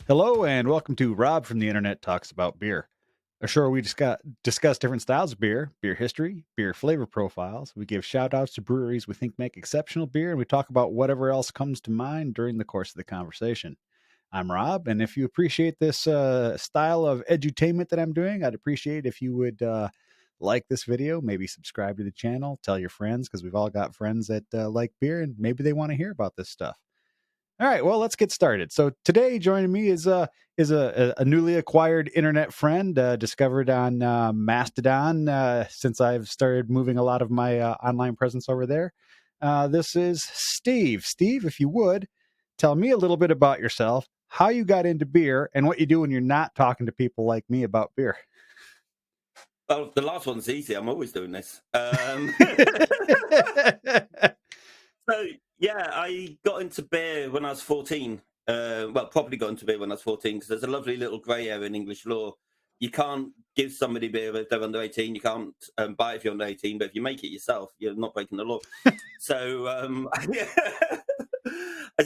Hello and welcome to Rob from the Internet Talks About Beer, a show where we discuss different styles of beer, beer history, beer flavor profiles. We give shout outs to breweries we think make exceptional beer, and we talk about whatever else comes to mind during the course of the conversation. I'm Rob, and if you appreciate this style of edutainment that I'm doing, I'd appreciate if you would like this video, maybe subscribe to the channel, tell your friends, because we've all got friends that like beer and maybe they want to hear about this stuff. All right, well, let's get started. So today, joining me is a newly acquired internet friend discovered on Mastodon since I've started moving a lot of my online presence over there. This is Steve. Steve, if you would, tell me a little bit about yourself, how you got into beer, and what you do when you're not talking to people like me about beer. Well, the last one's easy. I'm always doing this. So, yeah, I got into beer when I was 14. Probably got into beer when I was 14 because there's a lovely little grey area in English law. You can't give somebody beer if they're under 18. You can't buy it if you're under 18, but if you make it yourself, you're not breaking the law. So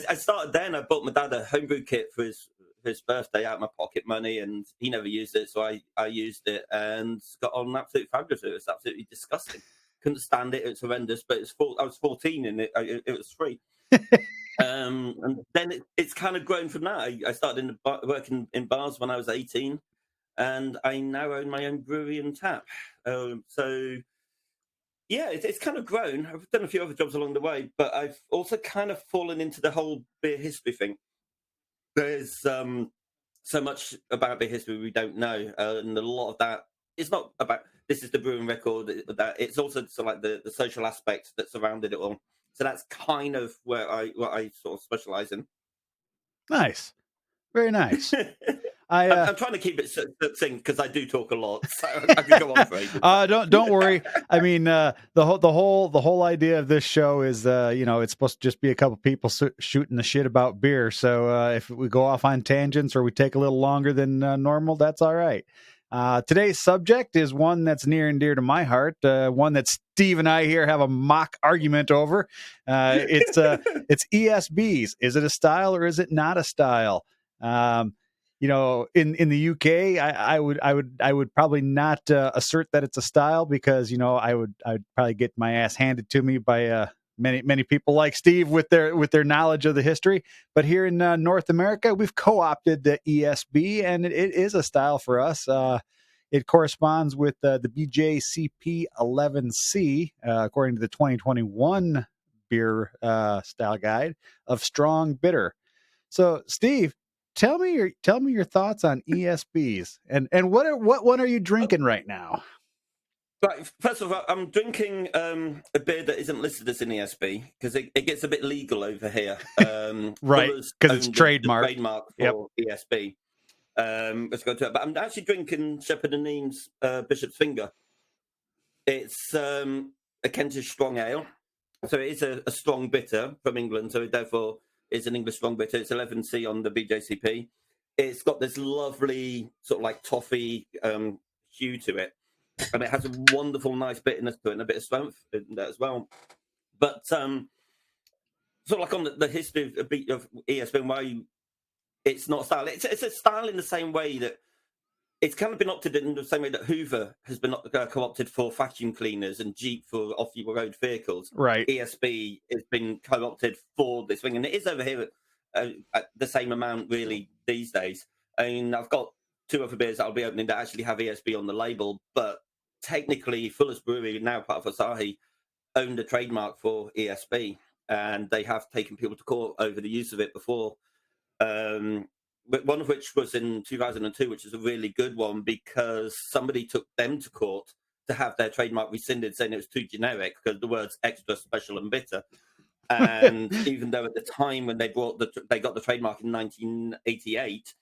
I started then. I bought my dad a homebrew kit for his birthday out of my pocket money, and he never used it, so I used it and got on absolutely fabulous. It was absolutely disgusting. Couldn't stand it. It was horrendous, but I was 14 and it was free. And then it's kind of grown from that. I started working in bars when I was 18, and I now own my own brewery and tap. So yeah, it's kind of grown. I've done a few other jobs along the way, but I've also kind of fallen into the whole beer history thing. There's so much about beer history we don't know, and a lot of that is not about this is the brewing record. That it's also sort of like the social aspect that surrounded it all. So that's kind of what I sort of specialize in. Nice, very nice. I'm trying to keep it succinct because I do talk a lot, so I could go on for ages. Don't worry. I mean, the whole idea of this show is, it's supposed to just be a couple people shooting the shit about beer. So if we go off on tangents or we take a little longer than normal, that's all right. Today's subject is one that's near and dear to my heart. One that Steve and I here have a mock argument over. It's ESBs. Is it a style or is it not a style? In the UK, I would probably not assert that it's a style because I'd probably get my ass handed to me by many people like Steve with their knowledge of the history. But here in North America, we've co-opted the ESB, and it is a style for us. It corresponds with the BJCP 11C, according to the 2021 beer style guide of strong bitter. So, Steve, tell me your thoughts on ESBs and what one are you drinking right now? Right, first of all, I'm drinking a beer that isn't listed as an ESB because it gets a bit legal over here. Right, because it's trademarked. The trademark for ESB. Let's go to it. But I'm actually drinking Shepherd and Neame's Bishop's Finger. It's a Kentish strong ale, so it is a strong bitter from England. So it therefore is an English strong bitter. It's 11C on the BJCP. It's got this lovely sort of like toffee hue to it. And it has a wonderful, nice bitterness to it and a bit of strength in that as well. But sort of like on the history of ESB and why it's not a style. It's a style in the same way that it's kind of been opted in the same way that Hoover has been co-opted for vacuum cleaners and Jeep for off-road vehicles. Right. ESB has been co-opted for this thing. And it is over here at the same amount, really, these days. I mean, I've got two other beers that I'll be opening that actually have ESB on the label, but technically Fuller's Brewery, now part of Asahi, owned a trademark for ESB, and they have taken people to court over the use of it before. But one of which was in 2002, which is a really good one because somebody took them to court to have their trademark rescinded, saying it was too generic because the words extra, special, and bitter. And even though at the time when they got the trademark in 1988,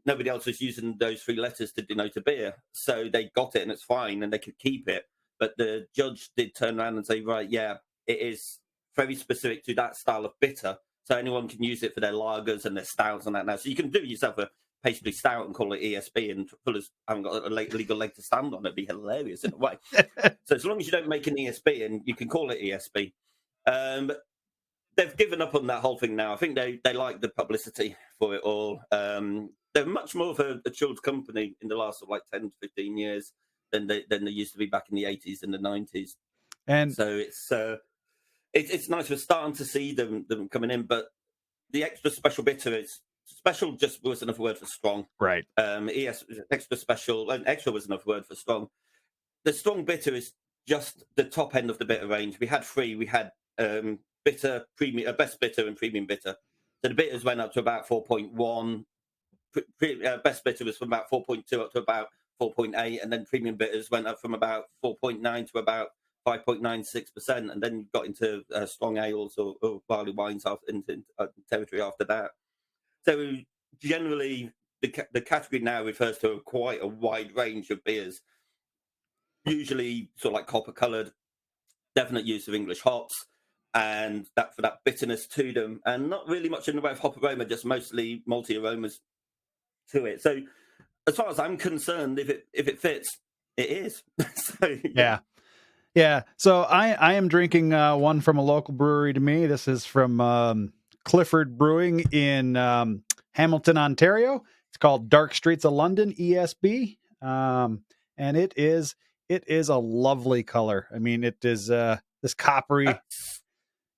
nobody else was using those three letters to denote a beer, so they got it and it's fine and they could keep it. But the judge did turn around and say, right, yeah, it is very specific to that style of bitter, so anyone can use it for their lagers and their stouts and that now. So you can do yourself a pastry stout and call it ESB, and Fuller's haven't got a legal leg to stand on. It'd be hilarious in a way. So as long as you don't make an ESB, and you can call it ESB. They've given up on that whole thing now. I think they like the publicity for it all. They're much more of a chilled company in the last sort of like 10 to 15 years than they used to be back in the 80s and the 90s. And So it's nice. We're starting to see them coming in, but the extra special bitter is special. Just was another word for strong. right. Extra special, and extra was another word for strong. The strong bitter is just the top end of the bitter range. We had three. We had bitter, premium, best bitter, and premium bitter. So the bitters went up to about 4.1. Best bitter was from about 4.2 up to about 4.8, and then premium bitters went up from about 4.9 to about 5.96%, and then you got into strong ales or barley wines into territory after that. So generally, the category now refers to quite a wide range of beers, usually sort of like copper coloured, definite use of English hops, and that for that bitterness to them, and not really much in the way of hop aroma, just mostly malty aromas to it. So as far as I'm concerned, if it fits, it is. So Yeah. Yeah. So I am drinking one from a local brewery to me. This is from Clifford Brewing in Hamilton, Ontario. It's called Dark Streets of London, ESB. And it is a lovely color. I mean, it is this coppery, that's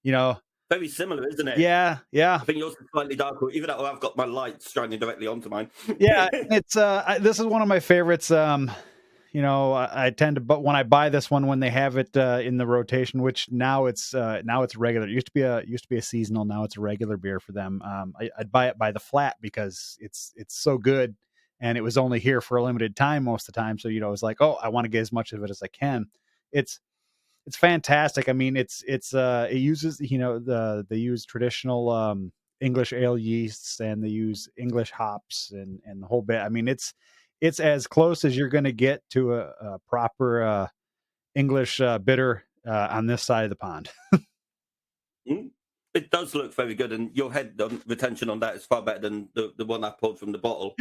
you know. very similar, isn't it? Yeah. Yeah. I think yours is slightly darker, even though I've got my light shining directly onto mine. Yeah. It's this is one of my favorites. I tend to, but when I buy this one, when they have it in the rotation, which now it's regular. It used to be a seasonal. Now it's a regular beer for them. I'd buy it by the flat because it's so good, and it was only here for a limited time most of the time. So it's like, oh, I want to get as much of it as I can. It's fantastic. I mean, it uses they use traditional English ale yeasts, and they use English hops and the whole bit. I mean, it's as close as you're going to get to a proper English bitter on this side of the pond. Mm. It does look very good, and your head retention on that is far better than the one I pulled from the bottle.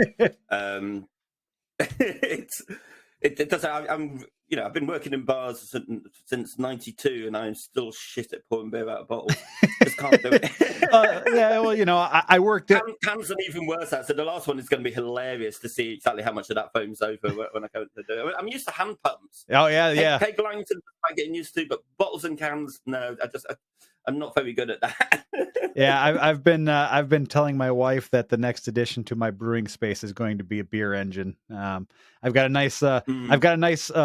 It does. I'm I've been working in bars since '92, and I'm still shit at pouring beer out of bottles. Just can't do it. Yeah, well, I worked at Cans are even worse. So the last one is going to be hilarious to see exactly how much of that foams over when I go to do it. I'm used to hand pumps. Oh yeah. Keg lines I'm getting used to, but bottles and cans, no. I'm not very good at that. Yeah, I've been telling my wife that the next addition to my brewing space is going to be a beer engine. I've got a nice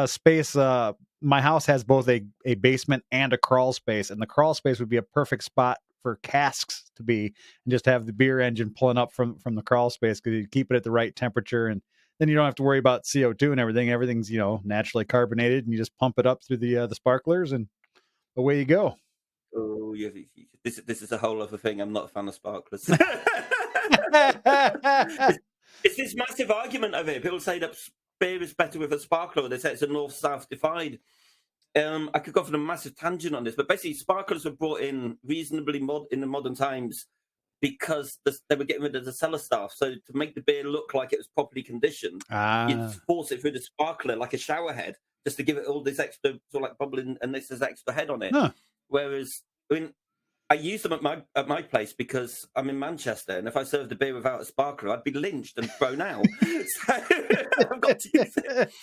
space. My house has both a basement and a crawl space, and the crawl space would be a perfect spot for casks to be, and just have the beer engine pulling up from the crawl space, because you keep it at the right temperature, and then you don't have to worry about CO2 and everything. Everything's naturally carbonated, and you just pump it up through the sparklers, and away you go. Oh, yeah, this is a whole other thing. I'm not a fan of sparklers. It's this massive argument over it. People say that beer is better with a sparkler, or they say it's a north-south divide. I could go for a massive tangent on this, but basically sparklers were brought in reasonably in the modern times because they were getting rid of the cellar staff. So to make the beer look like it was properly conditioned, you'd force it through the sparkler like a shower head, just to give it all this extra sort of like bubbling, and this is extra head on it. Huh. Whereas, I use them at my place because I'm in Manchester, and if I served a beer without a sparkler, I'd be lynched and thrown out. So I've got to use it.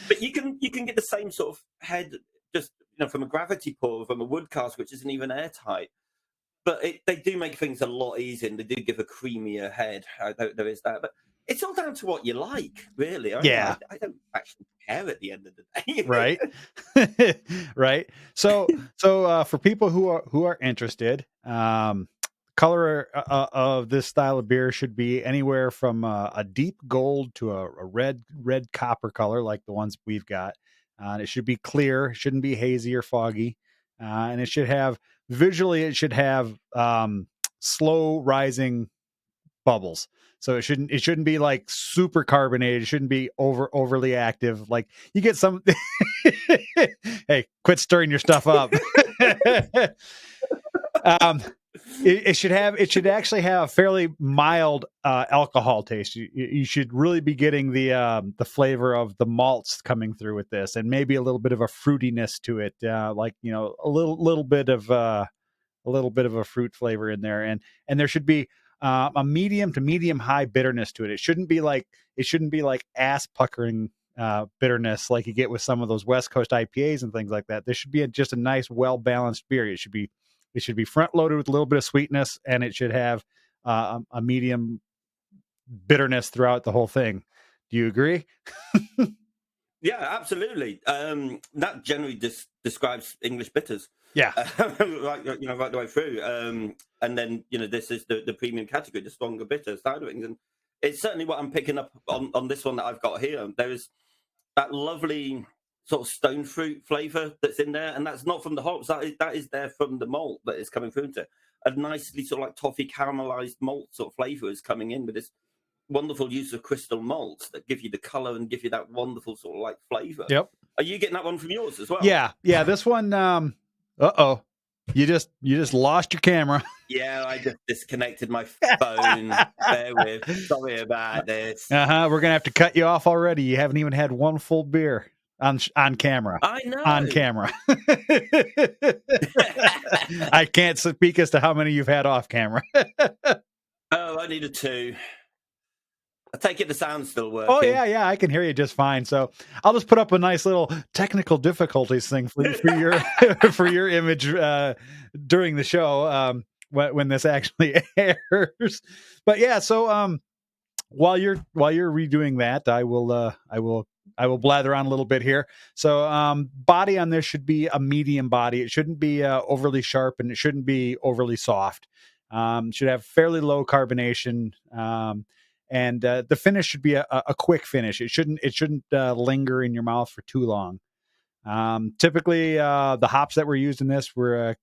But you can get the same sort of head, just from a gravity pour, from a wood cask, which isn't even airtight. But they do make things a lot easier, and they do give a creamier head. There is that, but it's all down to what you like, really. Yeah. I don't actually care at the end of the day. Right. Right. So for people who are interested, color of this style of beer should be anywhere from a deep gold to a red copper color, like the ones we've got. It should be clear. It shouldn't be hazy or foggy. And it should have slow rising bubbles. So it shouldn't be like super carbonated. It shouldn't be overly active. Like you get some. Hey, quit stirring your stuff up. It should actually have a fairly mild alcohol taste. You should really be getting the flavor of the malts coming through with this, and maybe a little bit of a fruitiness to it, like a little bit of a fruit flavor in there, and there should be a medium to medium high bitterness to it. It shouldn't be like ass puckering bitterness like you get with some of those West Coast IPAs and things like that. This should be just a nice, well balanced beer. It should be front loaded with a little bit of sweetness, and it should have a medium bitterness throughout the whole thing. Do you agree? Yeah, absolutely. That generally describes English bitters. Yeah. Right, right the way through. And then, this is the premium category, the stronger bitter side of things. And it's certainly what I'm picking up on this one that I've got here. There is that lovely sort of stone fruit flavor that's in there. And that's not from the hops. That is there from the malt that is coming through into it. A nicely sort of like toffee caramelized malt sort of flavor is coming in with this wonderful use of crystal malts that give you the color and give you that wonderful sort of like flavor. Yep. Are you getting that one from yours as well? Yeah. This one. You just lost your camera. Yeah, I just disconnected my phone. Bear with. Sorry about this. We're gonna have to cut you off already. You haven't even had one full beer on camera. I know. On camera. I can't speak as to how many you've had off camera. Oh, I needed two. I take it the sound's still working. Oh yeah, I can hear you just fine. So I'll just put up a nice little technical difficulties thing for your for your image during the show when this actually airs. But yeah, so while you're redoing that, I will blather on a little bit here. So body on this should be a medium body. It shouldn't be overly sharp, and it shouldn't be overly soft. Should have fairly low carbonation. And the finish should be a quick finish. It shouldn't linger in your mouth for too long. Typically, the hops that were used in this were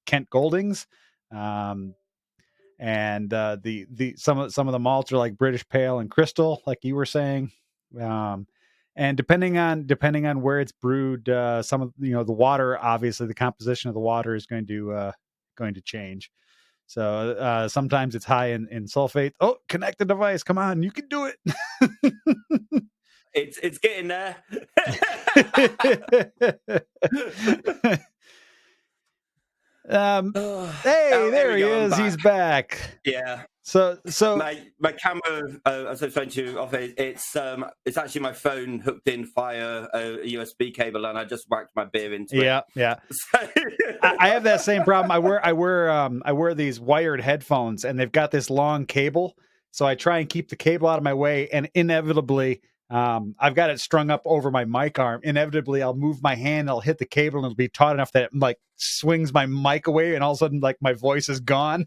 Kent Goldings, and the some of the malts are like British Pale and Crystal, like you were saying. And depending on where it's brewed, some of the water, obviously the composition of the water is going to change. So sometimes it's high in sulfate. Oh, connect the device. Come on, you can do it. It's getting there. Hey, there he is. He's back. Yeah. So my camera, as I was saying to you off, it's actually my phone hooked in via a USB cable, and I just whacked my beer into it. Yeah. I have that same problem. I wear these wired headphones, and they've got this long cable, so I try and keep the cable out of my way, and inevitably, I've got it strung up over my mic arm. Inevitably, I'll move my hand, I'll hit the cable, and it'll be taut enough that it like swings my mic away, and all of a sudden, like my voice is gone.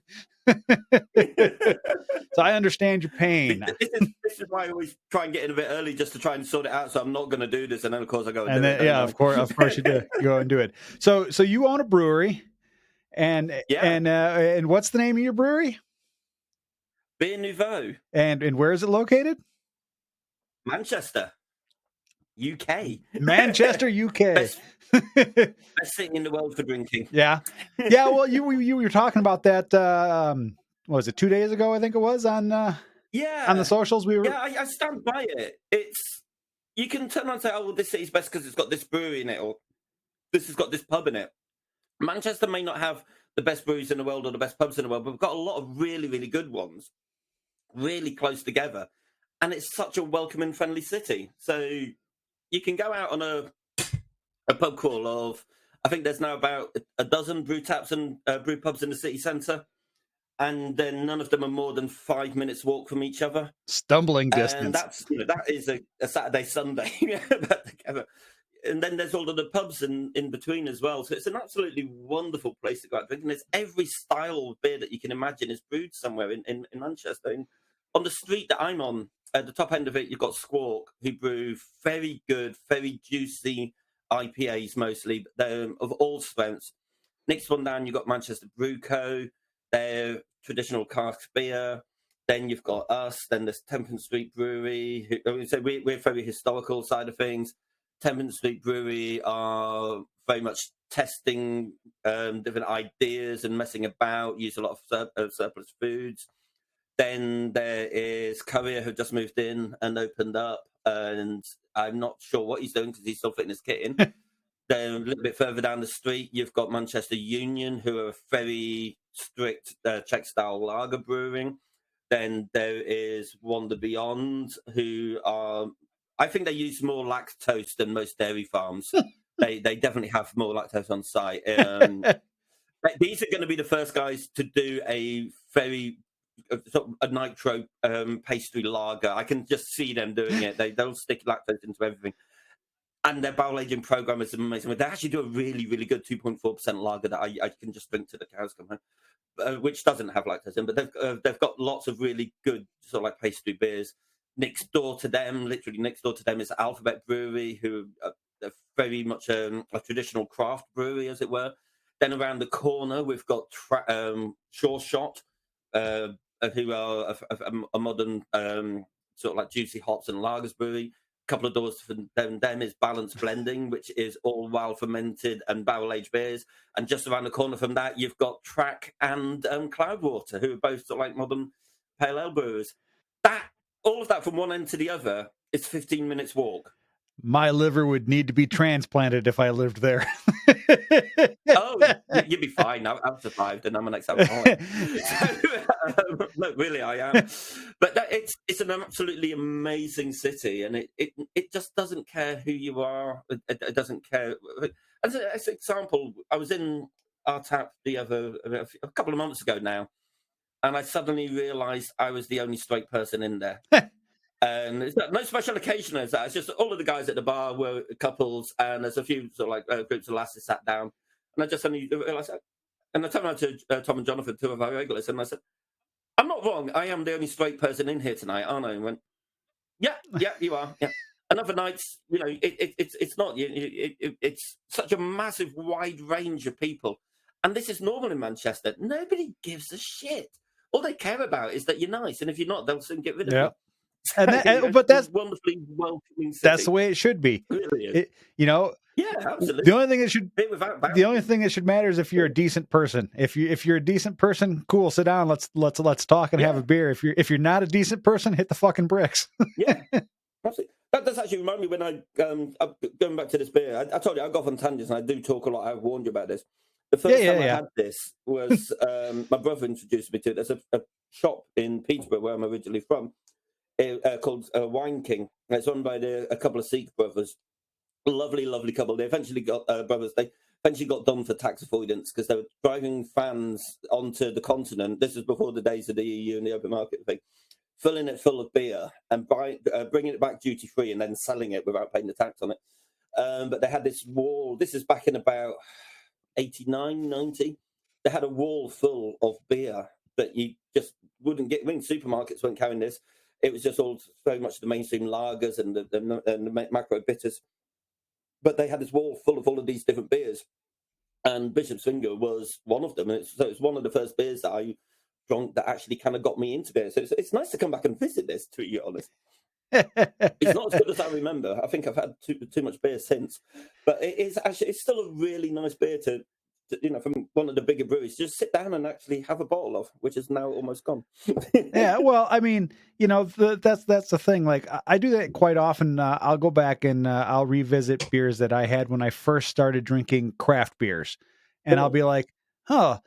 So I understand your pain. This is why I always try and get in a bit early just to try and sort it out. So I'm not going to do this, and then of course I go and do it. Yeah, of course you do. Go and do it. So you own a brewery, and what's the name of your brewery? Beer Nouveau. And where is it located? Manchester, UK. Manchester, UK. Best city in the world for drinking. Yeah. Well, you were talking about that. What was it, 2 days ago? I think it was on the socials. I stand by it. You can turn around and say, "Oh, well, this city's best because it's got this brewery in it, or this has got this pub in it." Manchester may not have the best breweries in the world or the best pubs in the world, but we've got a lot of really, really good ones, really close together, and it's such a welcoming, friendly city. So you can go out on a pub crawl of, I think there's now about a dozen brew taps and brew pubs in the city centre, and then none of them are more than 5 minutes walk from each other. Stumbling distance. And that's that is a Saturday, Sunday together. And then there's all of the pubs in between as well. So it's an absolutely wonderful place to go out drinking. There's every style of beer that you can imagine is brewed somewhere in Manchester. And on the street that I'm on, at the top end of it, you've got Squawk, who brew very good, very juicy IPAs mostly, of all strengths. Next one down, you've got Manchester Brew Co. Their traditional cask beer. Then you've got us. Then there's Temperance Street Brewery. We're very historical side of things. Temperance Street Brewery are very much testing different ideas and messing about, use a lot of surplus foods. Then there is Courier, who just moved in and opened up, and I'm not sure what he's doing because he's still fitting his kit in. Then a little bit further down the street, you've got Manchester Union, who are very strict Czech style lager brewing. Then there is Wander Beyond, who are, I think they use more lactose than most dairy farms. They definitely have more lactose on site. These are going to be the first guys to do a very sort of a nitro pastry lager. I can just see them doing it. They'll stick lactose into everything. And their barrel aging program is amazing. They actually do a really, really good 2.4% lager that I can just drink till the cows come home, which doesn't have lactose in. But they've got lots of really good sort of like pastry beers. Next door to them, literally next door to them, is Alphabet Brewery, who are very much a traditional craft brewery, as it were. Then around the corner, we've got Sure Shot, who are a modern sort of like juicy hops and lagers brewery. Couple of doors from them is Balance Blending, which is all wild fermented and barrel aged beers. And just around the corner from that, you've got Track and Cloudwater, who are both sort of like modern pale ale brewers. All of that from one end to the other is 15 minutes walk. My liver would need to be transplanted if I lived there. Oh, you'd be fine. I've survived, and I'm an ex-alcoholic. No, really, I am. But it's an absolutely amazing city, and it just doesn't care who you are. It doesn't care. As an example, I was in our tap a couple of months ago now, and I suddenly realised I was the only straight person in there. And it's no special occasion as that. It's just all of the guys at the bar were couples, and there's a few sort of like groups of lasses sat down. And I just suddenly realised, and I turned around to Tom and Jonathan, two of our regulars, and I said, "I'm not wrong. I am the only straight person in here tonight, aren't I?" And went, "Yeah, you are. Yeah." And other nights, it's not. It's such a massive, wide range of people, and this is normal in Manchester. Nobody gives a shit. All they care about is that you're nice, and if you're not, they'll soon get rid of you. But that's wonderfully welcoming city. That's the way it should be. It really is. Yeah, absolutely. The only thing that should matter is if you're a decent person. If you're a decent person, cool, sit down. Let's talk and have a beer. If you're not a decent person, hit the fucking bricks. Yeah, absolutely. That does actually remind me when I going back to this beer. I told you I go off on tangents and I do talk a lot. I've warned you about this. The first time I had this was my brother introduced me to it. There's a shop in Peterborough where I'm originally from. Called Wine King. It's run by a couple of Sikh brothers. Lovely, lovely couple. They eventually got brothers. They eventually got done for tax avoidance because they were driving fans onto the continent. This was before the days of the EU and the open market thing. Filling it full of beer and bringing it back duty free and then selling it without paying the tax on it. But they had this wall. This is back in about 89, 90. They had a wall full of beer that you just wouldn't get. I mean, supermarkets weren't carrying this. It was just all very much the mainstream lagers and the macro bitters. But they had this wall full of all of these different beers. And Bishop's Finger was one of them. And it's one of the first beers that I drank that actually kind of got me into beer. So it's nice to come back and visit this, to be honest. It's not as good as I remember. I think I've had too much beer since. But it's still a really nice beer to from one of the bigger breweries, just sit down and actually have a bottle of, which is now almost gone. Yeah, well, I mean, that's the thing. Like, I do that quite often. I'll go back and I'll revisit beers that I had when I first started drinking craft beers, and I'll be like, I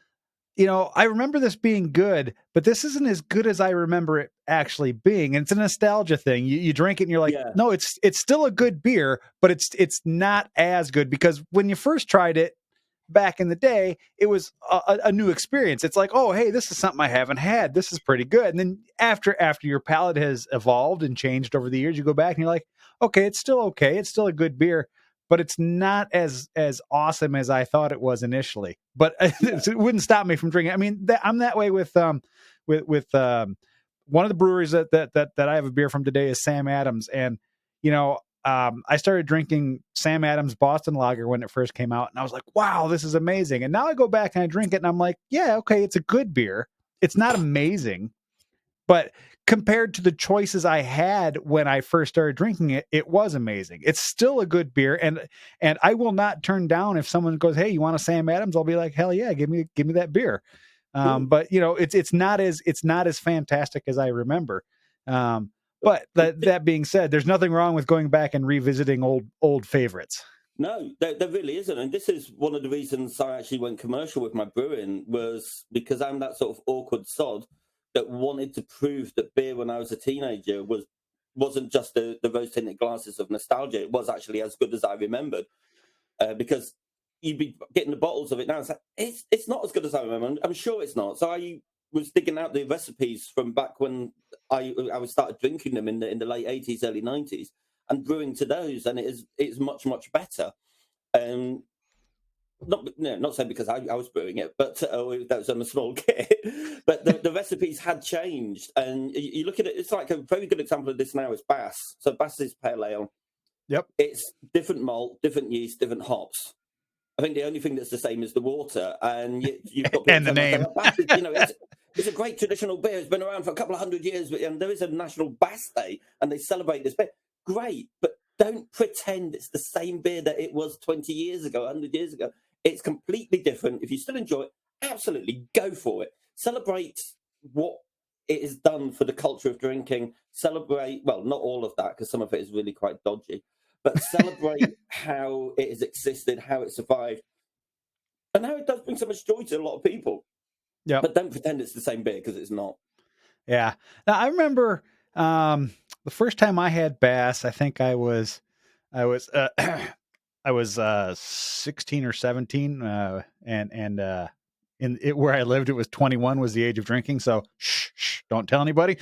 remember this being good, but this isn't as good as I remember it actually being. And it's a nostalgia thing. You drink it and you're like, no, it's still a good beer, but it's not as good, because when you first tried it back in the day, it was a new experience. It's like, oh, hey, this is something I haven't had. This is pretty good. And then after your palate has evolved and changed over the years, you go back and you're like, okay. It's still a good beer, but it's not as awesome as I thought it was initially. But it wouldn't stop me from drinking. I mean, I'm that way with one of the breweries that I have a beer from today is Sam Adams, and I started drinking Sam Adams Boston Lager when it first came out, and I was like, wow, this is amazing. And now I go back and I drink it, and I'm like, yeah, okay, it's a good beer. It's not amazing, but compared to the choices I had when I first started drinking it, it was amazing. It's still a good beer, and I will not turn down if someone goes, hey, you want a Sam Adams? I'll be like, hell yeah, give me that beer. But it's not as fantastic as I remember. But that being said, there's nothing wrong with going back and revisiting old favorites. No, there really isn't. And this is one of the reasons I actually went commercial with my brewing, was because I'm that sort of awkward sod that wanted to prove that beer when I was a teenager wasn't just the rose tinted glasses of nostalgia. It was actually as good as I remembered. Because you'd be getting the bottles of it now. It's like, it's not as good as I remember. I'm sure it's not. So I was digging out the recipes from back when I started drinking them in the late 80s, early 90s, and brewing to those, and it's much better. Um, not saying because I was brewing it, but that was on a small kit. But the recipes had changed, and you look at it. It's like a very good example of this now is Bass. So Bass is pale ale. Yep. It's different malt, different yeast, different hops. I think the only thing that's the same is the water, and you've got people And the saying, name. "Oh, Bass is, it's a great traditional beer. It's been around for a couple of 100 years, and there is a national Bass Day, and they celebrate this beer. Great, but don't pretend it's the same beer that it was 20 years ago, 100 years ago. It's completely different. If you still enjoy it, absolutely go for it. Celebrate what it has done for the culture of drinking. Celebrate, well, not all of that, because some of it is really quite dodgy, but celebrate how it has existed, how it survived, and how it does bring so much joy to a lot of people. Yep. But don't pretend it's the same beer, because it's not. Yeah. Now I remember the first time I had Bass. I think I was I was 16 or 17, and in it where I lived, it was 21 was the age of drinking. So shh, don't tell anybody.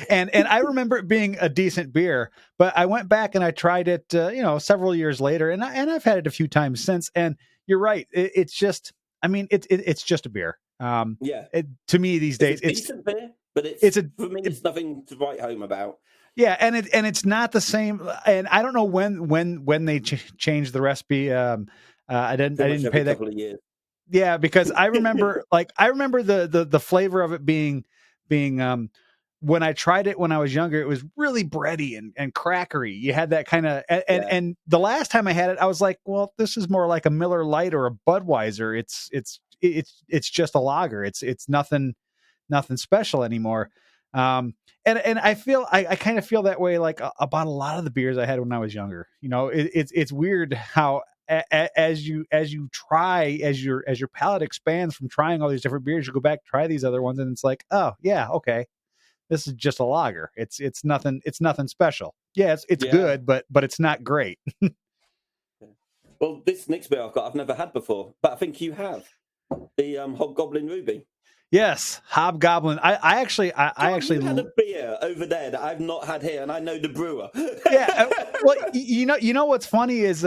And I remember it being a decent beer, but I went back and I tried it, several years later, and I've had it a few times since. And you're right, it's just, I mean, it's just a beer. Yeah, To me these it's a days, decent beer, but it's a for me, it's nothing to write home about. yeah, and it's not the same. And I don't know when they changed the recipe. I Pretty much didn't every pay that. couple of years. Yeah, because I remember the flavor of it being when I tried it when I was younger, it was really bready and crackery. You had that kind of Yeah, and the last time I had it, I was like, well, this is more like a Miller Lite or a Budweiser. It's just a lager. It's nothing special anymore. And I feel I kind of feel that way like about a lot of the beers I had when I was younger. It's weird how as you try as your palate expands from trying all these different beers, you go back try these other ones, and it's like, oh yeah, okay, this is just a lager. It's nothing special. Yeah, it's yeah. good, but it's not great. Well, this next beer I've never had before, but I think you have the Hobgoblin Ruby. Yes, Hobgoblin. I John, actually you had a beer over there that I've not had here, and I know the brewer. yeah. Well, you know what's funny is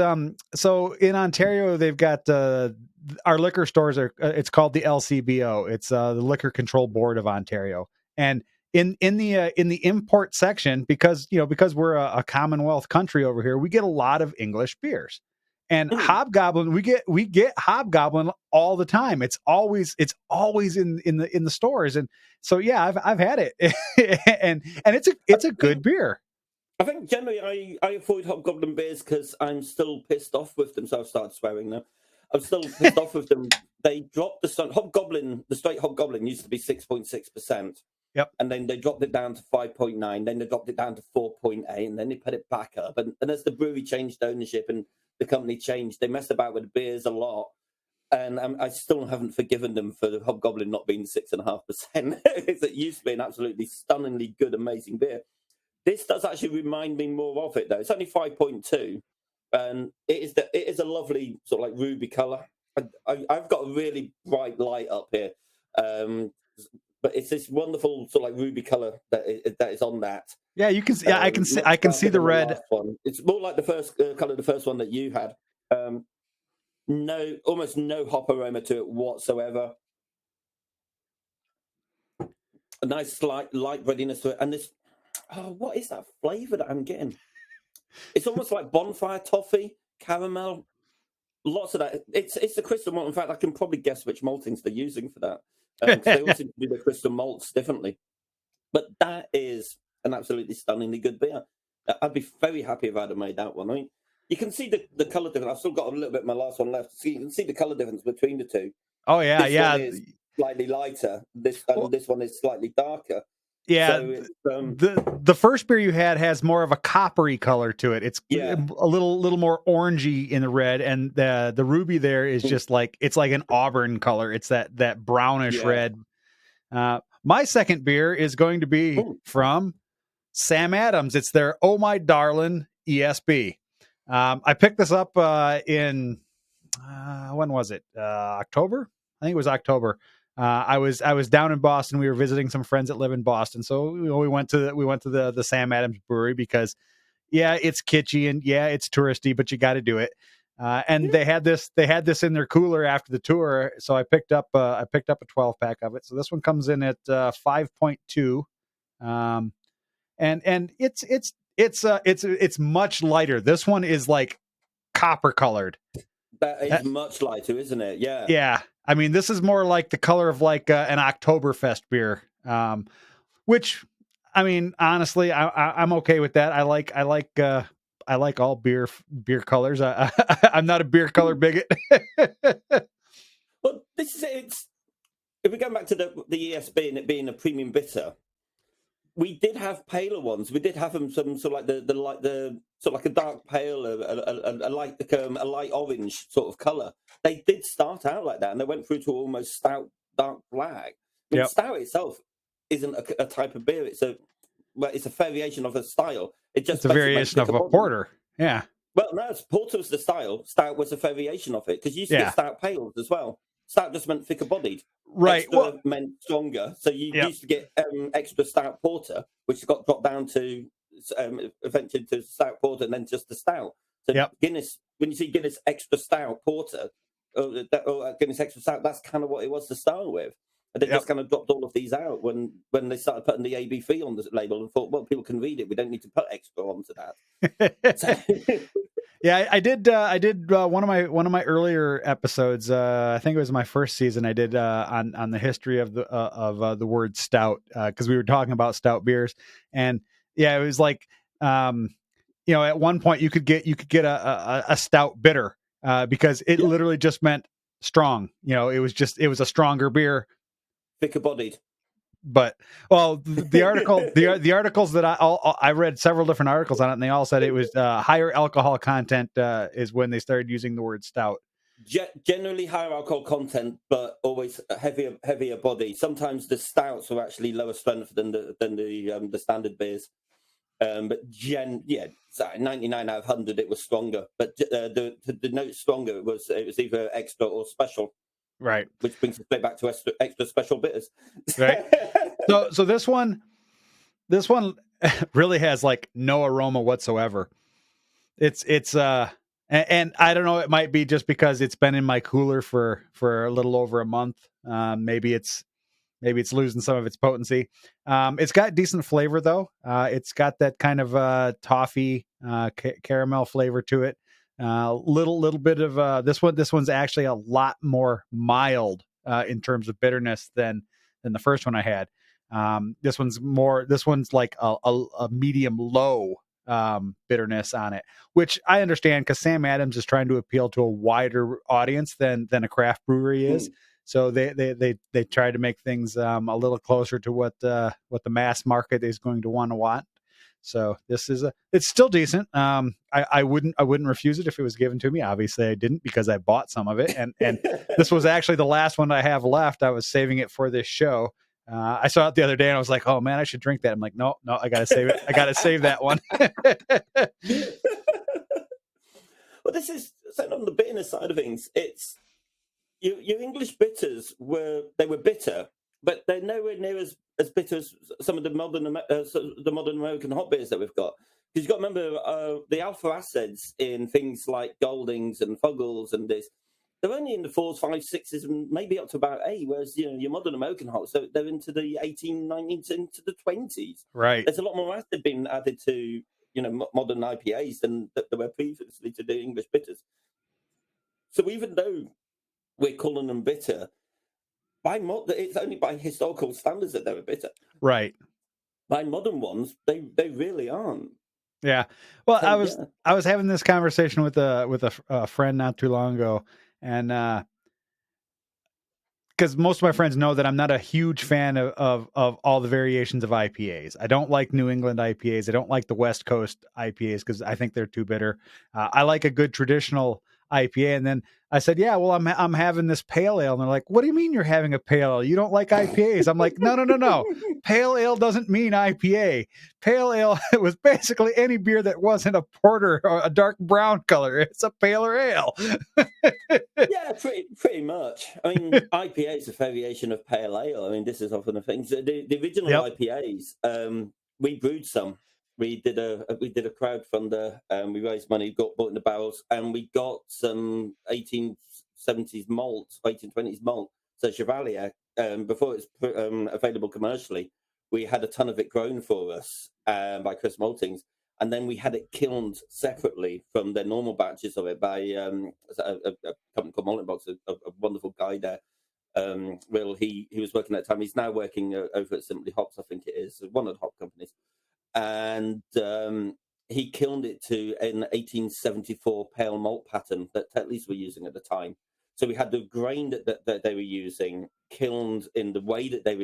so in Ontario they've got our liquor stores are it's called the LCBO. It's the Liquor Control Board of Ontario, and in the import section, because we're a Commonwealth country over here, we get a lot of English beers. And Mm, Hobgoblin, we get Hobgoblin all the time. It's always in the stores, and so yeah, I've had it, and I it's a good think beer. I think generally I avoid Hobgoblin beers because I'm still pissed off with them. So I've started swearing now. I'm still pissed off with them. They dropped Hobgoblin. The straight Hobgoblin used to be 6.6%, Yep. and then they dropped it down to 5.9. Then they dropped it down to 4.8, and then they put it back up. And as the brewery changed ownership and the company changed, they messed about with the beers a lot. And I still haven't forgiven them for the Hobgoblin not being 6.5%. It used to be an absolutely stunningly good, amazing beer. This does actually remind me more of it, though. It's only 5.2, and it is a lovely sort of like ruby color. I've got a really bright light up here, um, but it's this wonderful sort of like ruby color that is on that. Yeah, you can see. Yeah, I can see. I Much can see darker the than the red. last one. It's more like the first color, the first one that you had. Um, no, almost no hop aroma to it whatsoever. A nice slight light breadiness to it, and this. Oh, what is that flavor that I'm getting? It's almost like bonfire toffee, caramel, lots of that. It's the crystal malt. In fact, I can probably guess which maltings they're using for that, because they all seem to do their crystal malts differently. But that is an absolutely stunningly good beer. I'd be very happy if I'd have made that one. I mean, you can see the color difference. I've still got a little bit of my last one left. So you can see the color difference between the two. Oh yeah, This one yeah. is slightly lighter. Well, This one is slightly darker. Yeah, So it's the first beer you had has more of a coppery color to it. It's yeah, a little more orangey in the red, and the ruby there is mm, just like it's like an auburn color. It's that brownish yeah. red. My second beer is going to be Mm. from Sam Adams. It's their Oh My Darling ESB. I picked this up in when was it? October? I think it was October. I was down in Boston. We were visiting some friends that live in Boston, so we went to the Sam Adams Brewery because yeah, it's kitschy and yeah, it's touristy, but you got to do it. And they had this in their cooler after the tour, so I picked up a 12 pack of it. So this one comes in at 5.2, um, and it's much lighter. This one is like copper colored. That Uh, is much lighter, isn't it? Yeah. yeah, I mean this is more like the color of like an Oktoberfest beer, which I mean honestly I'm okay with that. I like all beer colors. I'm not a beer color bigot. But this is it. It's, if we go back to the ESB and it being a premium bitter, we did have paler ones. We did have them some sort of like the sort of like a dark pale, a light orange sort of color. They did start out like that, and they went through to almost stout, dark black. I mean, Yep, stout itself isn't a type of beer. It's a variation of a style. It it's just a basically makes variation of thicker a body. porter. Yeah, Well, no, porter was the style. Stout was a variation of it because you used to get yeah, stout pales as well. Stout just meant thicker bodied. right. Well, Extra meant stronger. So you yep, used to get extra stout porter, which got dropped down to eventually to stout porter and then just the stout. So yep, Guinness, when you see Guinness extra stout porter or Guinness extra stout, that's kind of what it was to start with. And they yep. just kind of dropped all of these out when they started putting the ABV on the label and thought, well, people can read it. We don't need to put extra onto that. So, Yeah, I did one of my earlier episodes. I think it was my first season. I did on the history of the word stout because we were talking about stout beers, and yeah, it was like um, at one point you could get a stout bitter because it yeah, literally just meant strong. It was a stronger beer. thicker bodied. But well, the articles that I read several different articles on it, and they all said it was higher alcohol content is when they started using the word stout. Generally higher alcohol content, but always a heavier body. Sometimes the stouts are actually lower strength than the standard beers. But so 99 out of 100 it was stronger. But to denote stronger, it was either extra or special, Right. which brings us straight back to extra special bitters. Right. So this one really has like no aroma whatsoever. It's I don't know, it might be just because it's been in my cooler for a little over a month. Maybe it's losing some of its potency. It's got decent flavor though. It's got that kind of toffee caramel flavor to it. Little bit of this one. This one's actually a lot more mild in terms of bitterness than the first one I had. This one's more. This one's like a medium low bitterness on it, which I understand because Sam Adams is trying to appeal to a wider audience than a craft brewery is. Mm. So they try to make things a little closer to what the mass market is going to want. So it's still decent. I wouldn't refuse it if it was given to me. Obviously, I didn't because I bought some of it, and this was actually the last one I have left. I was saving it for this show. I saw it the other day and I was like, "Oh man, I should drink that." I'm like, "No, no, I gotta save it. I gotta save that one." Well, this is so on the bitterness side of things. It's your English bitters were bitter, but they're nowhere near as bitter as some of the modern American hot beers that we've got. Because you've got to remember the alpha acids in things like Goldings and Fuggles and this. They're only in the fours, fives, sixes, and maybe up to about eight. Whereas your modern American hops, they're into the 18, 19s, into the 20s. Right. There's a lot more acid being added to modern IPAs than there were previously to the English bitters. So even though we're calling them bitter, it's only by historical standards that they were bitter. Right. By modern ones, they really aren't. Yeah. Well, So I was yeah, I was having this conversation with a friend not too long ago, and because most of my friends know that I'm not a huge fan of all the variations of IPAs. I don't like New England IPAs. I don't like the West Coast IPAs because I think they're too bitter. I like a good traditional IPA. And then I said, "Yeah, well, I'm having this pale ale." And they're like, "What do you mean you're having a pale ale? You don't like IPAs?" I'm like, "No, no, no, no. Pale ale doesn't mean IPA. Pale ale it was basically any beer that wasn't a porter or a dark brown color. It's a paler ale." Yeah, pretty much. I mean, IPA is a variation of pale ale. I mean, this is often a thing. So the original Yep. IPAs, we brewed some. We did a crowdfunder. We raised money, got bought in the barrels, and we got some 1870s malt, 1820s malt. So Chevalier, before it's available commercially, we had a ton of it grown for us by Chris Maltings, and then we had it kilned separately from the normal batches of it by a company called Malting Box, a wonderful guy there. Will he was working at the time. He's now working over at Simply Hops, I think it is, one of the hop companies, and he kilned it to an 1874 pale malt pattern that Tetleys were using at the time. So we had the grain that they were using kilned in the way that they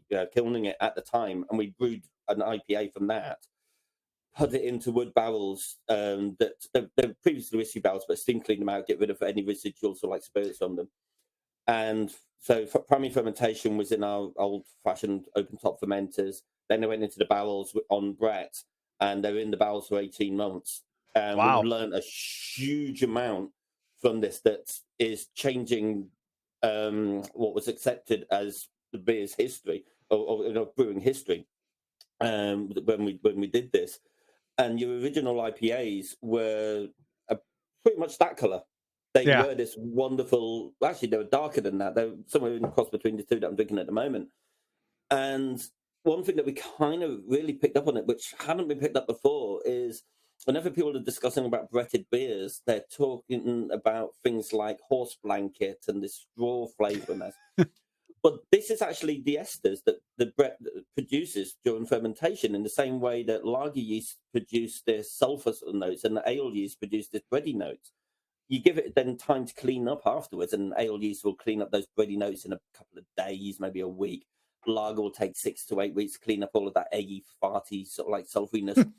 were kilning it at the time, and we brewed an IPA from that, put it into wood barrels that they're previously whiskey barrels, but steam clean them out, get rid of any residuals or like spirits from them. And so primary fermentation was in our old-fashioned open-top fermenters. Then they went into the barrels on Brett, and they were in the barrels for 18 months. And we've Wow. learned a huge amount from this that is changing what was accepted as the beer's history or brewing history when we did this. And your original IPAs were pretty much that color. They Yeah. were this wonderful. Actually, they were darker than that. They were somewhere in the cross between the two that I'm drinking at the moment. And one thing that we kind of really picked up on it, which hadn't been picked up before, is whenever people are discussing about Bretted beers, they're talking about things like horse blanket and this straw flavour and that. But this is actually the esters that the Brett produces during fermentation, in the same way that lager yeast produce their sulfur notes and the ale yeast produce this bready notes. You give it then time to clean up afterwards, and ale yeast will clean up those bready notes in a couple of days, maybe a week. Lager will take 6 to 8 weeks to clean up all of that eggy, farty, sort of like sulfuriness.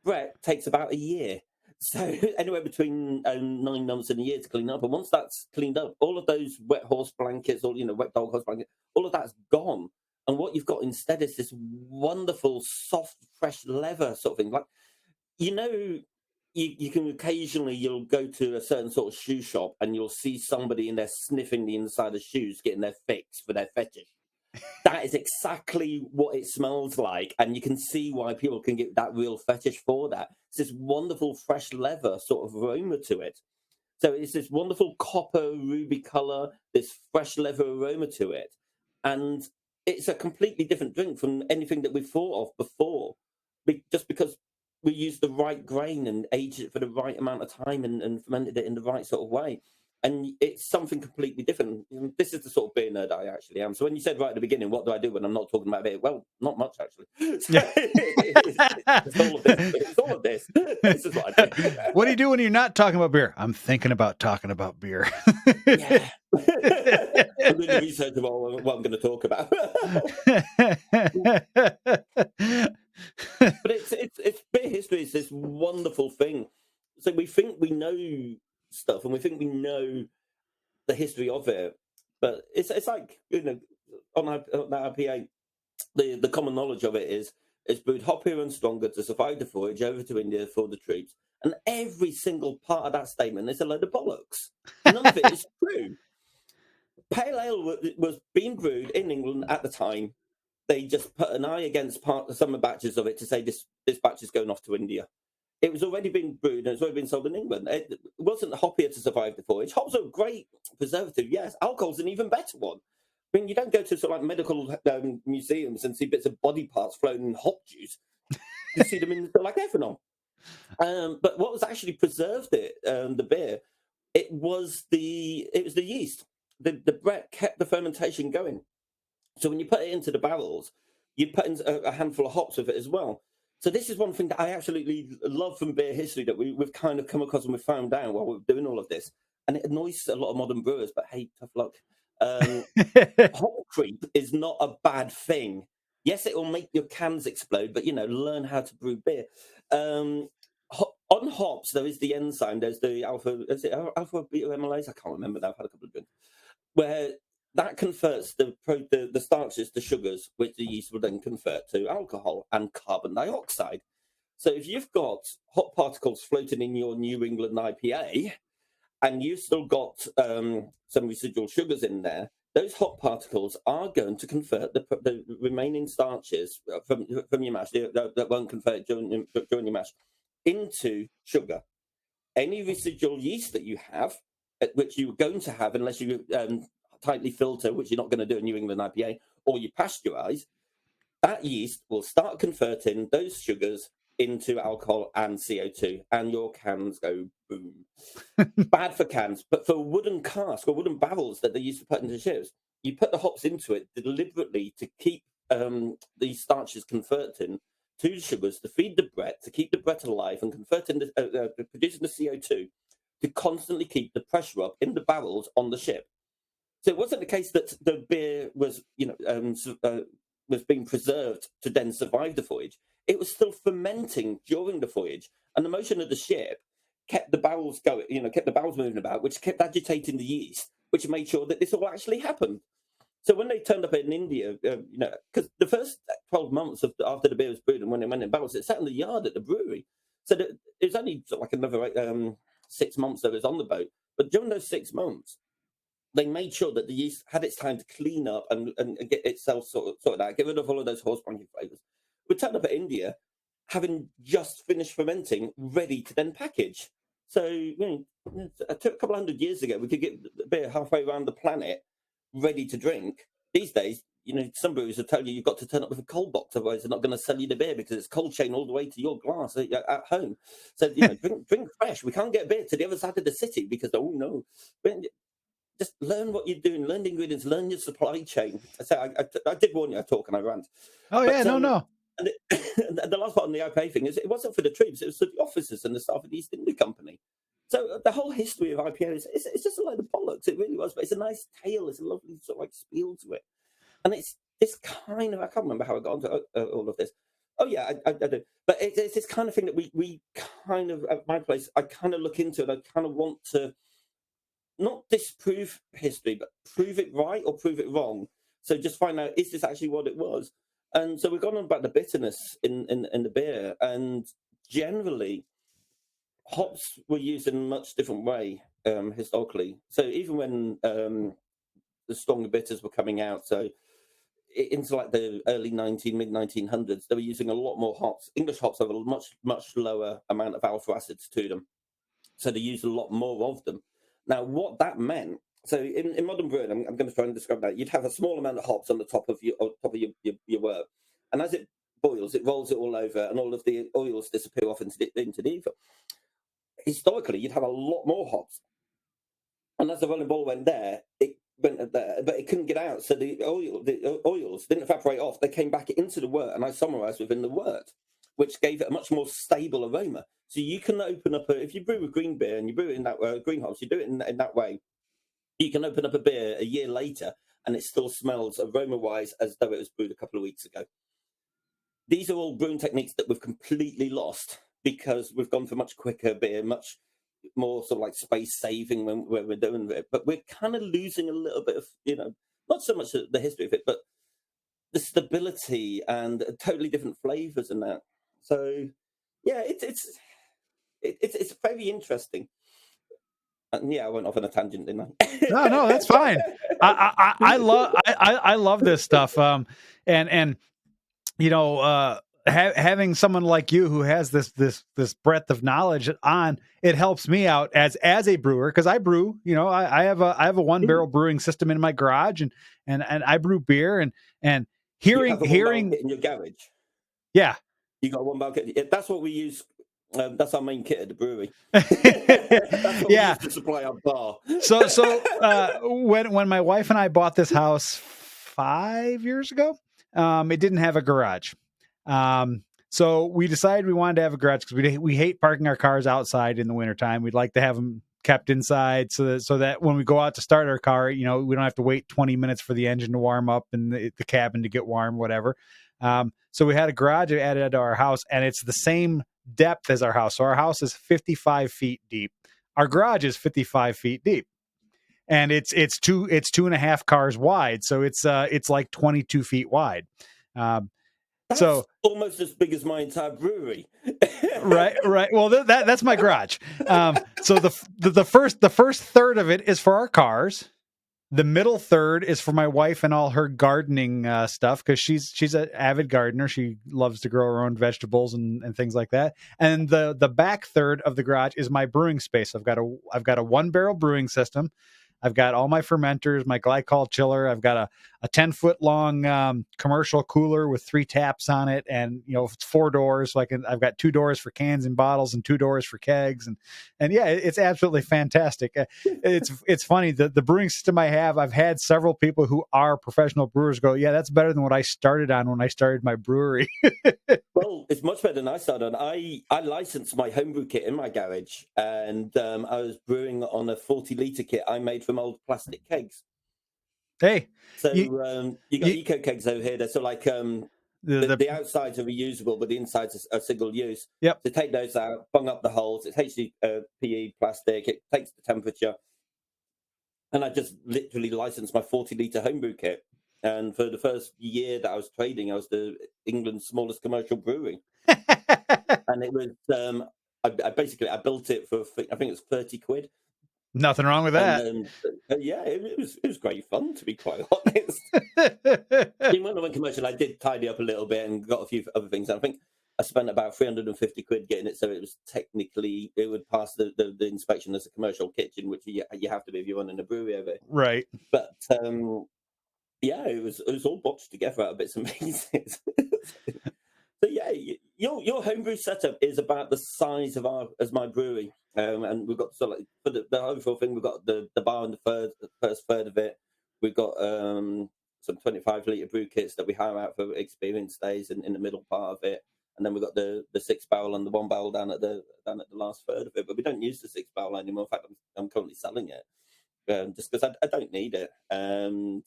Brett takes about a year. So anywhere between 9 months and a year to clean up. And once that's cleaned up, all of those wet horse blankets or, wet dog horse blankets, all of that's gone. And what you've got instead is this wonderful, soft, fresh leather sort of thing. Like, you can occasionally, you'll go to a certain sort of shoe shop and you'll see somebody in there sniffing the inside of shoes, getting their fix for their fetish. That is exactly what it smells like, and you can see why people can get that real fetish for that. It's this wonderful fresh leather sort of aroma to it. So it's this wonderful copper ruby color, this fresh leather aroma to it, and it's a completely different drink from anything that we've thought of before, just because we used the right grain and aged it for the right amount of time and fermented it in the right sort of way. And it's something completely different. This is the sort of beer nerd I actually am. So when you said right at the beginning, what do I do when I'm not talking about beer? Well, not much actually. So it's all of this. It's all of this. This is what I do. What do you do when you're not talking about beer? I'm thinking about talking about beer. Yeah. I'm doing the research about what I'm going to talk about. But it's beer history is this wonderful thing. So we think we know stuff, and we think we know the history of it, but it's like on that IPA, the common knowledge of it is it's brewed hoppier and stronger to survive the voyage over to India for the troops, and every single part of that statement is a load of bollocks. None of it is true. Pale ale was being brewed in England at the time. They just put an eye against some batches of it to say this batch is going off to India. It was already being brewed and it's already been sold in England. It wasn't hoppier to survive the voyage. Hops are a great preservative, yes. Alcohol's an even better one. I mean, you don't go to sort of like medical museums and see bits of body parts floating in hop juice. You see them in like ethanol. But what was actually preserved the beer, it was the yeast. The Brett kept the fermentation going. So when you put it into the barrels, you put in a handful of hops with it as well. So this is one thing that I absolutely love from beer history that we've kind of come across and we've found out while we're doing all of this. And it annoys a lot of modern brewers, but hey, tough luck. Hop creep is not a bad thing. Yes, it will make your cans explode, but learn how to brew beer. On hops, there is the enzyme. There's the alpha. Is it alpha beta amylase? I can't remember now. I've had a couple of drinks. Where that converts the starches to sugars, which the yeast will then convert to alcohol and carbon dioxide. So if you've got hop particles floating in your New England IPA, and you've still got some residual sugars in there, those hop particles are going to convert the remaining starches from your mash that won't convert during your mash into sugar. Any residual yeast that you have, which you're going to have unless you tightly filter, which you're not going to do in New England IPA, or you pasteurize, that yeast will start converting those sugars into alcohol and CO2, and your cans go boom. Bad for cans, but for wooden casks or wooden barrels that they used to put into ships, you put the hops into it deliberately to keep these starches converting to sugars, to feed the Brett, to keep the Brett alive and converting, producing the CO2, to constantly keep the pressure up in the barrels on the ship. So it wasn't the case that the beer was, was being preserved to then survive the voyage. It was still fermenting during the voyage, and the motion of the ship kept the barrels going, kept the barrels moving about, which kept agitating the yeast, which made sure that this all actually happened. So when they turned up in India, because the first 12 months after the beer was brewed and when it went in barrels, it sat in the yard at the brewery. So it was only like another 6 months that it was on the boat. But during those 6 months, they made sure that the yeast had its time to clean up and get itself sorted out, get rid of all of those horse-bunking flavors. We turned up at India, having just finished fermenting, ready to then package. So, it took a couple of 100 years ago, we could get the beer halfway around the planet ready to drink. These days, some breweries will tell you you've got to turn up with a cold box, otherwise they're not going to sell you the beer because it's cold chain all the way to your glass at home. So, drink fresh. We can't get beer to the other side of the city because, oh no. Just learn what you're doing, learn the ingredients, learn your supply chain. I did warn you, I talk and I rant. Oh, yeah, no. And the last part on the IPA thing is it wasn't for the troops, it was for the officers and the staff of the East India Company. So the whole history of IPA it's just a load of bollocks. It really was, but it's a nice tale. It's a lovely sort of like spiel to it. And it's this kind of, I can't remember how I got onto all of this. Oh, yeah, I do. But it's this kind of thing that we kind of, at my place, I kind of look into it. I kind of want to not disprove history, but prove it right or prove it wrong. So just find out, is this actually what it was? And so we've gone on about the bitterness in the beer. And generally, hops were used in a much different way historically. So even when the stronger bitters were coming out, so into like the early mid 1900s, they were using a lot more hops. English hops have a much lower amount of alpha acids to them. So they used a lot more of them. Now, what that meant, so in modern brewing, I'm going to try and describe that. You'd have a small amount of hops on the top of your wort, and as it boils, it rolls it all over, and all of the oils disappear off into the ether. Historically, you'd have a lot more hops, and as the rolling ball went there, it went there, but it couldn't get out. So the oils didn't evaporate off; they came back into the wort and isomerized within the wort, which gave it a much more stable aroma. So you can open up if you brew a green beer and you brew it in that green hops, you do it in that way. You can open up a beer a year later and it still smells aroma-wise as though it was brewed a couple of weeks ago. These are all brewing techniques that we've completely lost because we've gone for much quicker beer, much more sort of like space saving when we're doing it. But we're kind of losing a little bit of, not so much the history of it, but the stability and totally different flavors and that. So yeah, it's very interesting. And yeah, I went off on a tangent, didn't I? No, that's fine. I love this stuff. And having someone like you who has this breadth of knowledge on it helps me out as a brewer, because I brew. I have a one barrel brewing system in my garage, and I brew beer and hearing in your garage. Yeah, you got one barrel kit. Yeah, that's what we use. That's our main kit at the brewery. That's what we use to supply our bar. So when my wife and I bought this house 5 years ago, it didn't have a garage. So we decided we wanted to have a garage because we hate parking our cars outside in the wintertime. We'd like to have them kept inside so that when we go out to start our car, we don't have to wait 20 minutes for the engine to warm up and the cabin to get warm, whatever. So we had a garage added to our house, and it's the same depth as our house. So our house is 55 feet deep. Our garage is 55 feet deep, and it's 2.5 cars wide. So it's like 22 feet wide. Um, That's so almost as big as my entire brewery. right. Well, that's my garage. So the first third of it is for our cars. The middle third is for my wife and all her gardening stuff, because she's an avid gardener. She loves to grow her own vegetables and things like that. And the back third of the garage is my brewing space. I've got a 1-barrel brewing system. I've got all my fermenters, my glycol chiller. I've got a 10-foot long commercial cooler with 3 taps on it, and it's 4 doors. So I've got 2 doors for cans and bottles and 2 doors for kegs, and yeah, it's absolutely fantastic. It's funny, the brewing system I have. I've had several people who are professional brewers go, yeah, that's better than what I started on when I started my brewery. Well, it's much better than I started on. I licensed my homebrew kit in my garage, and I was brewing on a 40-liter kit I made from old plastic kegs. Hey, So you, you got you eco kegs over here. They're sort of like the outsides are reusable, but the insides are single use. yep. So take those out, bung up the holes. It's HDPE plastic. It takes the temperature. And I just literally licensed my 40-liter homebrew kit. And for the first year that I was trading, I was England's smallest commercial brewery. And it was, I built it for, I think it was 30 quid. Nothing wrong with And that. then, yeah, it was great fun, to be quite honest. When I went commercial, I did tidy up a little bit and got a few other things. I think I spent about 350 quid getting it, so it was technically, it would pass the inspection as a commercial kitchen, which you have to be if you're running a brewery over it. Right. But yeah, it was all botched together out of bits and pieces. So yeah, your homebrew setup is about the size of as my brewery, and we've got for the overall thing, we've got the bar in the first third of it. We've got some 25-liter brew kits that we hire out for experience days in the middle part of it, and then we've got the 6-barrel and the 1-barrel down at the last third of it. But we don't use the 6-barrel anymore. In fact, I'm currently selling it. Just because I don't need it. Sold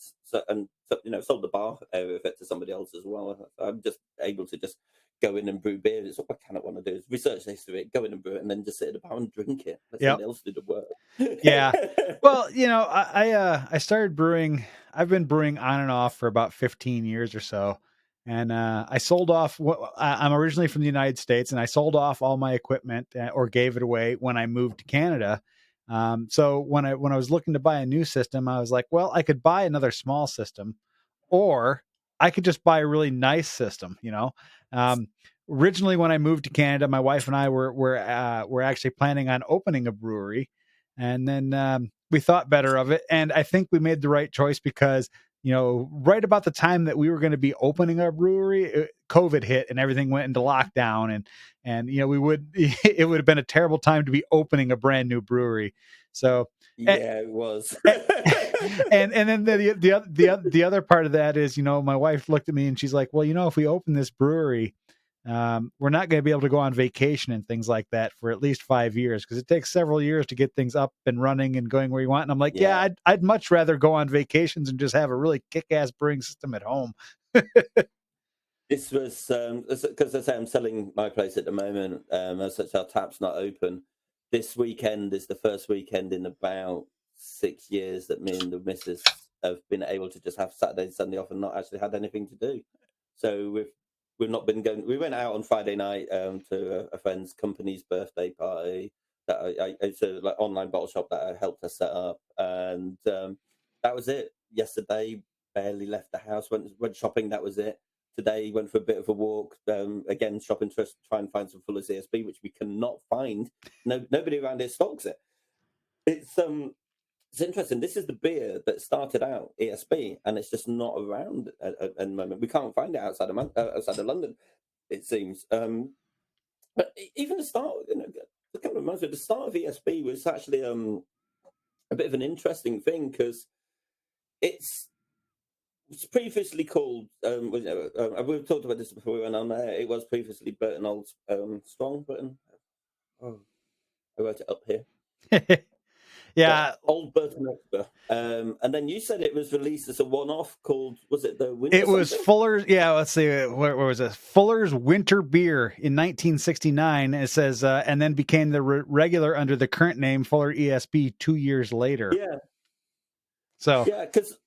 the bar area of it to somebody else as well. I'm just able to just go in and brew beer. It's what I kind of want to do is research the history of it, go in and brew it, and then just sit at the bar and drink it. Let Yep. somebody else do the work. Yeah. Well, I started brewing. I've been brewing on and off for about 15 years or so. And I sold off. I'm originally from the United States, and I sold off all my equipment or gave it away when I moved to Canada. So when I was looking to buy a new system, I was like, well, I could buy another small system, or I could just buy a really nice system. Originally, when I moved to Canada, my wife and I were actually planning on opening a brewery, and then we thought better of it, and I think we made the right choice because right about the time that we were going to be opening our brewery, COVID hit and everything went into lockdown, and it would have been a terrible time to be opening a brand new brewery. So Yeah, it was. and then the other part of that is, my wife looked at me and she's like, well, if we open this brewery, we're not going to be able to go on vacation and things like that for at least 5 years, because it takes several years to get things up and running and going where you want. And I'm like, yeah, I'd much rather go on vacations and just have a really kick-ass brewing system at home. This was because I say I'm selling my place at the moment. As such, our tap's not open. This weekend is the first weekend in about 6 years that me and the missus have been able to just have Saturday and Sunday off and not actually had anything to do. So we've not been going. We went out on Friday night to a friend's company's birthday party. It's a online bottle shop that I helped her set up, and that was it. Yesterday, barely left the house. Went shopping. That was it. Today went for a bit of a walk. Again, shopping to try and find some Fuller's ESB, which we cannot find. Nobody around here stocks it. It's interesting. This is the beer that started out ESB, and it's just not around at the moment. We can't find it outside of London, it seems. But even the start, a couple of months ago, the start of ESB was actually a bit of an interesting thing because it's previously called. We've talked about this before we went on there. It was previously Burton Old Strong Britain. Oh, I wrote it up here. But Yeah, Old Burton Extra. And then you said it was released as a one-off called, was it the Winter it was something? Fuller's. Yeah, let's see. Where was it? Fuller's Winter Beer in 1969. It says, and then became the regular under the current name Fuller ESB 2 years later. Yeah, So, yeah. Because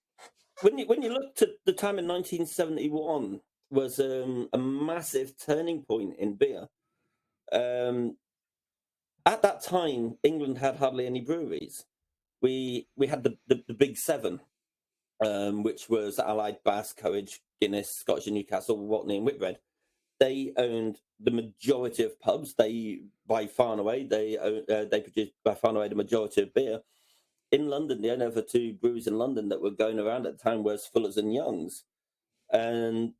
when you look to the time in 1971 was a massive turning point in beer. Um, at that time, England had hardly any breweries. We had the big seven, which was Allied, Bass, Courage, Guinness, Scotch and Newcastle, Watney, and Whitbread. They owned the majority of pubs. They by far and away they produced by far and away the majority of beer. In London, the only other two breweries in London that were going around at the time was Fuller's and Young's, and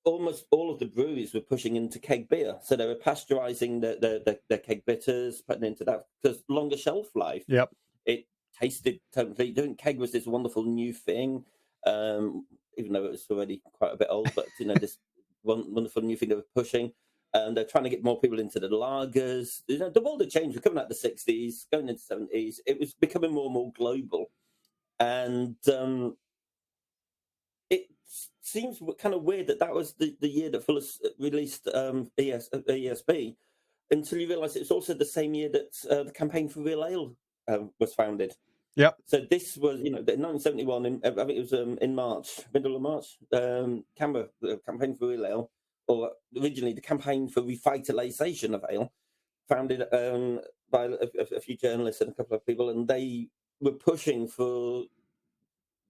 almost all of the breweries were pushing into keg beer. So they were pasteurizing the keg bitters, putting into that because longer shelf life. yep. It tasted totally different. Keg was this wonderful new thing, even though it was already quite a bit old. But this wonderful new thing they were pushing, and they're trying to get more people into the lagers. The world had changed. We're coming out of the '60s, going into the '70s. It was becoming more and more global, and it seems kind of weird that was the year that Fuller released ESB, until you realise it's also the same year that the Campaign for Real Ale was founded. Yep. So this was, in 1971, I think it was in March, middle of March, Canberra, the Campaign for Real Ale, or originally the Campaign for Revitalisation of Ale, founded by a few journalists and a couple of people, and they were pushing for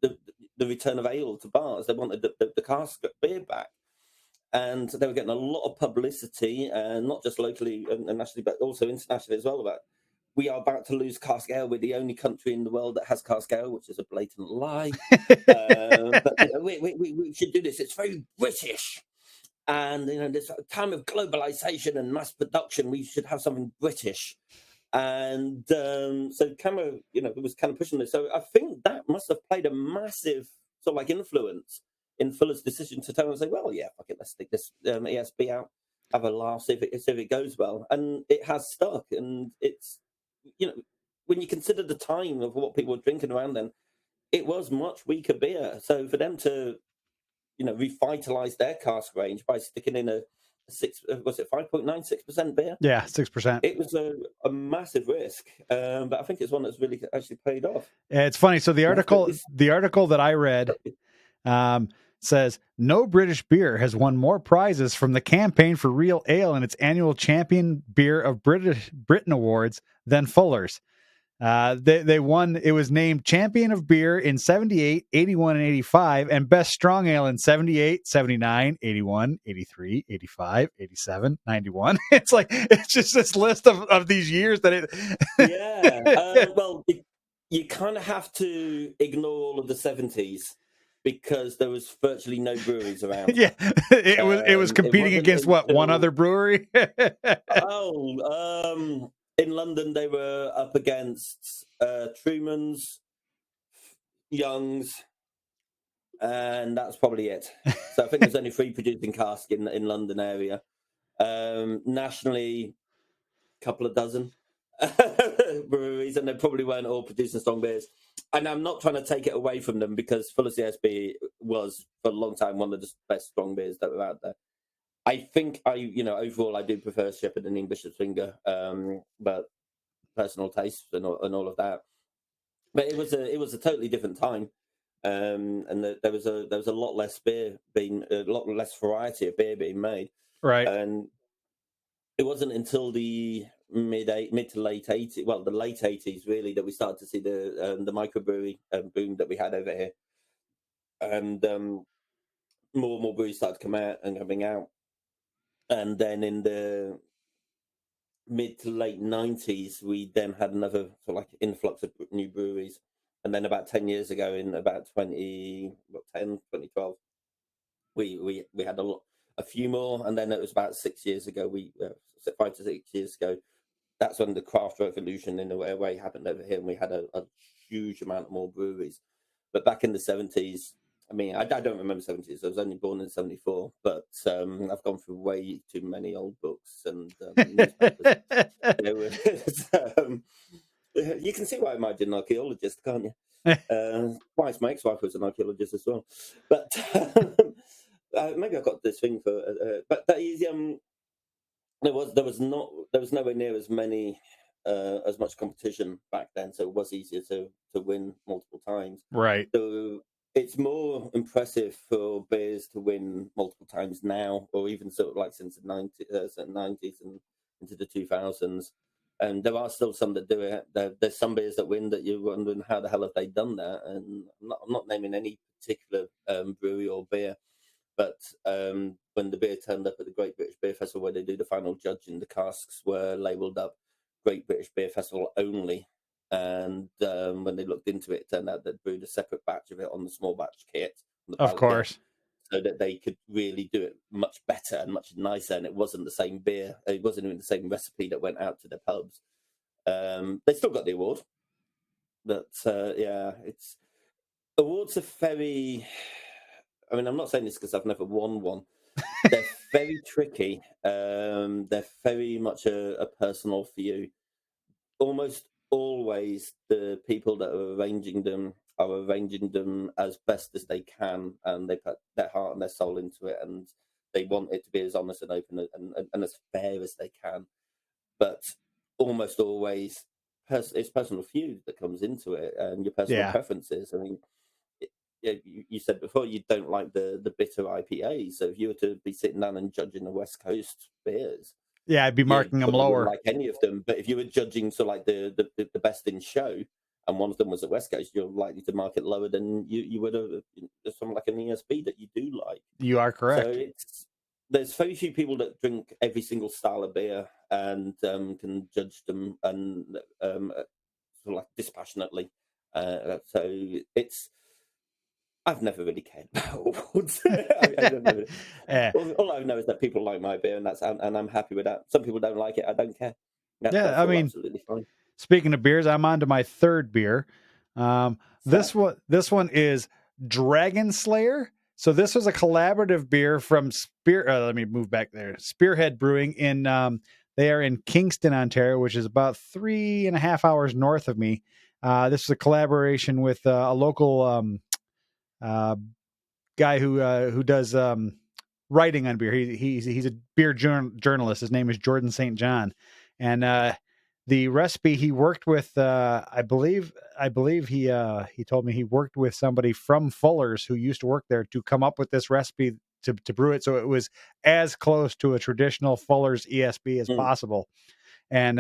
the return of ale to bars. They wanted the cask beer back. And they were getting a lot of publicity, not just locally and nationally, but also internationally as well, about we are about to lose cask ale. We're the only country in the world that has cask ale, which is a blatant lie. But we should do this. It's very British. And, this time of globalization and mass production, we should have something British. And so Camera, was kind of pushing this. So I think that must have played a massive sort of like influence in Fuller's decision to turn and say, well, yeah, fuck it, let's stick this ESB out, have a laugh, see if it goes well. And it has stuck. And it's, when you consider the time of what people were drinking around then, it was much weaker beer. So for them to, revitalize their cask range by sticking in a six, was it 5.96% beer? Yeah, 6%. It was a massive risk, but I think it's one that's really actually paid off. It's funny. So the article that I read says no British beer has won more prizes from the Campaign for Real Ale in its annual Champion Beer of Britain Awards than Fuller's. They won. It was named Champion of Beer in 78, 81, and 85, and Best Strong Ale in 78, 79, 81, 83, 85, 87, 91. It's just this list of these years that it. Yeah. Well, you kind of have to ignore all of the 70s because there was virtually no breweries around. Yeah, it was competing against what, one other brewery? In London they were up against Truman's, Young's, and that's probably it. So I think there's only 3 producing cask in London area. Nationally, a couple of dozen breweries, and they probably weren't all producing strong beers. And I'm not trying to take it away from them because Fuller's ESB was for a long time one of the best strong beers that were out there. I think overall I do prefer Shepherd and Bishop's Finger, but personal taste and all of that. But it was a totally different time, and there was a lot less a lot less variety of beer being made, Right. and it wasn't until the mid to late 80s, well, the late 80s really, that we started to see the microbrewery boom that we had over here, and more and more breweries started to come out and coming out, and then in the mid to late 90s, we then had another sort of like influx of new breweries. And then about 10 years ago, in about 2012, we had a few more. And then it was about 6 years ago, 5 to 6 years ago, that's when the craft revolution in a way happened over here. And we had a huge amount of more breweries. But back in the 70s, I mean, I don't remember 70s. I was only born in 74, but I've gone through way too many old books and newspapers. There was, You can see why I might be an archaeologist, can't you? Twice my ex-wife was an archaeologist as well, but maybe I got this thing for. But that is, there was nowhere near as much competition back then, so it was easier to win multiple times. Right. So it's more impressive for beers to win multiple times now, or even sort of like since the 90s and into the 2000s. And there are still some that do it. There's some beers that win that you're wondering how the hell have they done that. And I'm not naming any particular brewery or beer, but when the beer turned up at the Great British Beer Festival, where they do the final judging, the casks were labelled up Great British Beer Festival only. And when they looked into it, it turned out they'd brewed a separate batch of it on the small batch kit, on the Of bulk kit, course. so that they could really do it much better and much nicer. And it wasn't the same beer; it wasn't even the same recipe that went out to the pubs. They still got the award, but yeah, it's awards are very. I mean, I'm not saying this because I've never won one. They're very tricky. They're very much a personal few. Almost always, the people that are arranging them as best as they can, and they put their heart and their soul into it, and they want it to be as honest and open and as fair as they can. But almost always, it's personal feud that comes into it, and your personal Yeah. preferences. I mean, you said before you don't like the bitter IPAs. So if you were to be sitting down and judging the West Coast beers, Yeah, I'd be you marking them probably wouldn't lower. like any of them. But if you were judging so like the best in show, and one of them was at West Coast, you're likely to mark it lower than you would have something like an ESB that you do like. You are So correct. there's very few people that drink every single style of beer and can judge them and sort of like dispassionately. So I've never really cared about awards. I don't know. Yeah. All I know is that people like my beer, and I'm happy with that. Some people don't like it. I don't care. Yeah, That's I all mean, absolutely fine. speaking of beers, I'm on to my third beer. Fair. This one is Dragon Slayer. So this was a collaborative beer from let me move back there. Spearhead Brewing in they are in Kingston, Ontario, which is about 3.5 hours north of me. This is a collaboration with a local uh, guy who does writing on beer. He's a beer journalist. His name is Jordan St. John, and the recipe he worked with, I believe he told me he worked with somebody from Fuller's who used to work there to come up with this recipe to brew it, so it was as close to a traditional Fuller's ESB as Mm. possible. And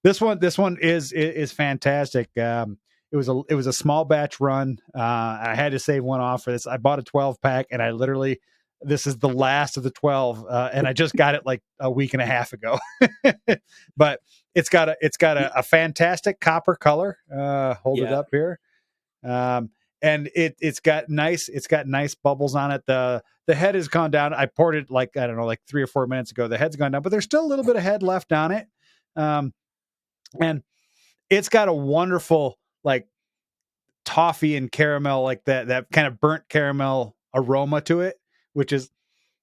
this one is fantastic. It was a small batch run. I had to save one off for this. I bought a 12 pack, and I literally this is the last of the 12, and I just got it like a week and a half ago. But it's got a fantastic copper color. Hold it Yeah. up here. And it's got nice bubbles on it. The head has gone down. I poured it like, I don't know, like 3 or 4 minutes ago. The head's gone down, but there's still a little bit of head left on it. Um, and it's got a wonderful like toffee and caramel, like that kind of burnt caramel aroma to it, which is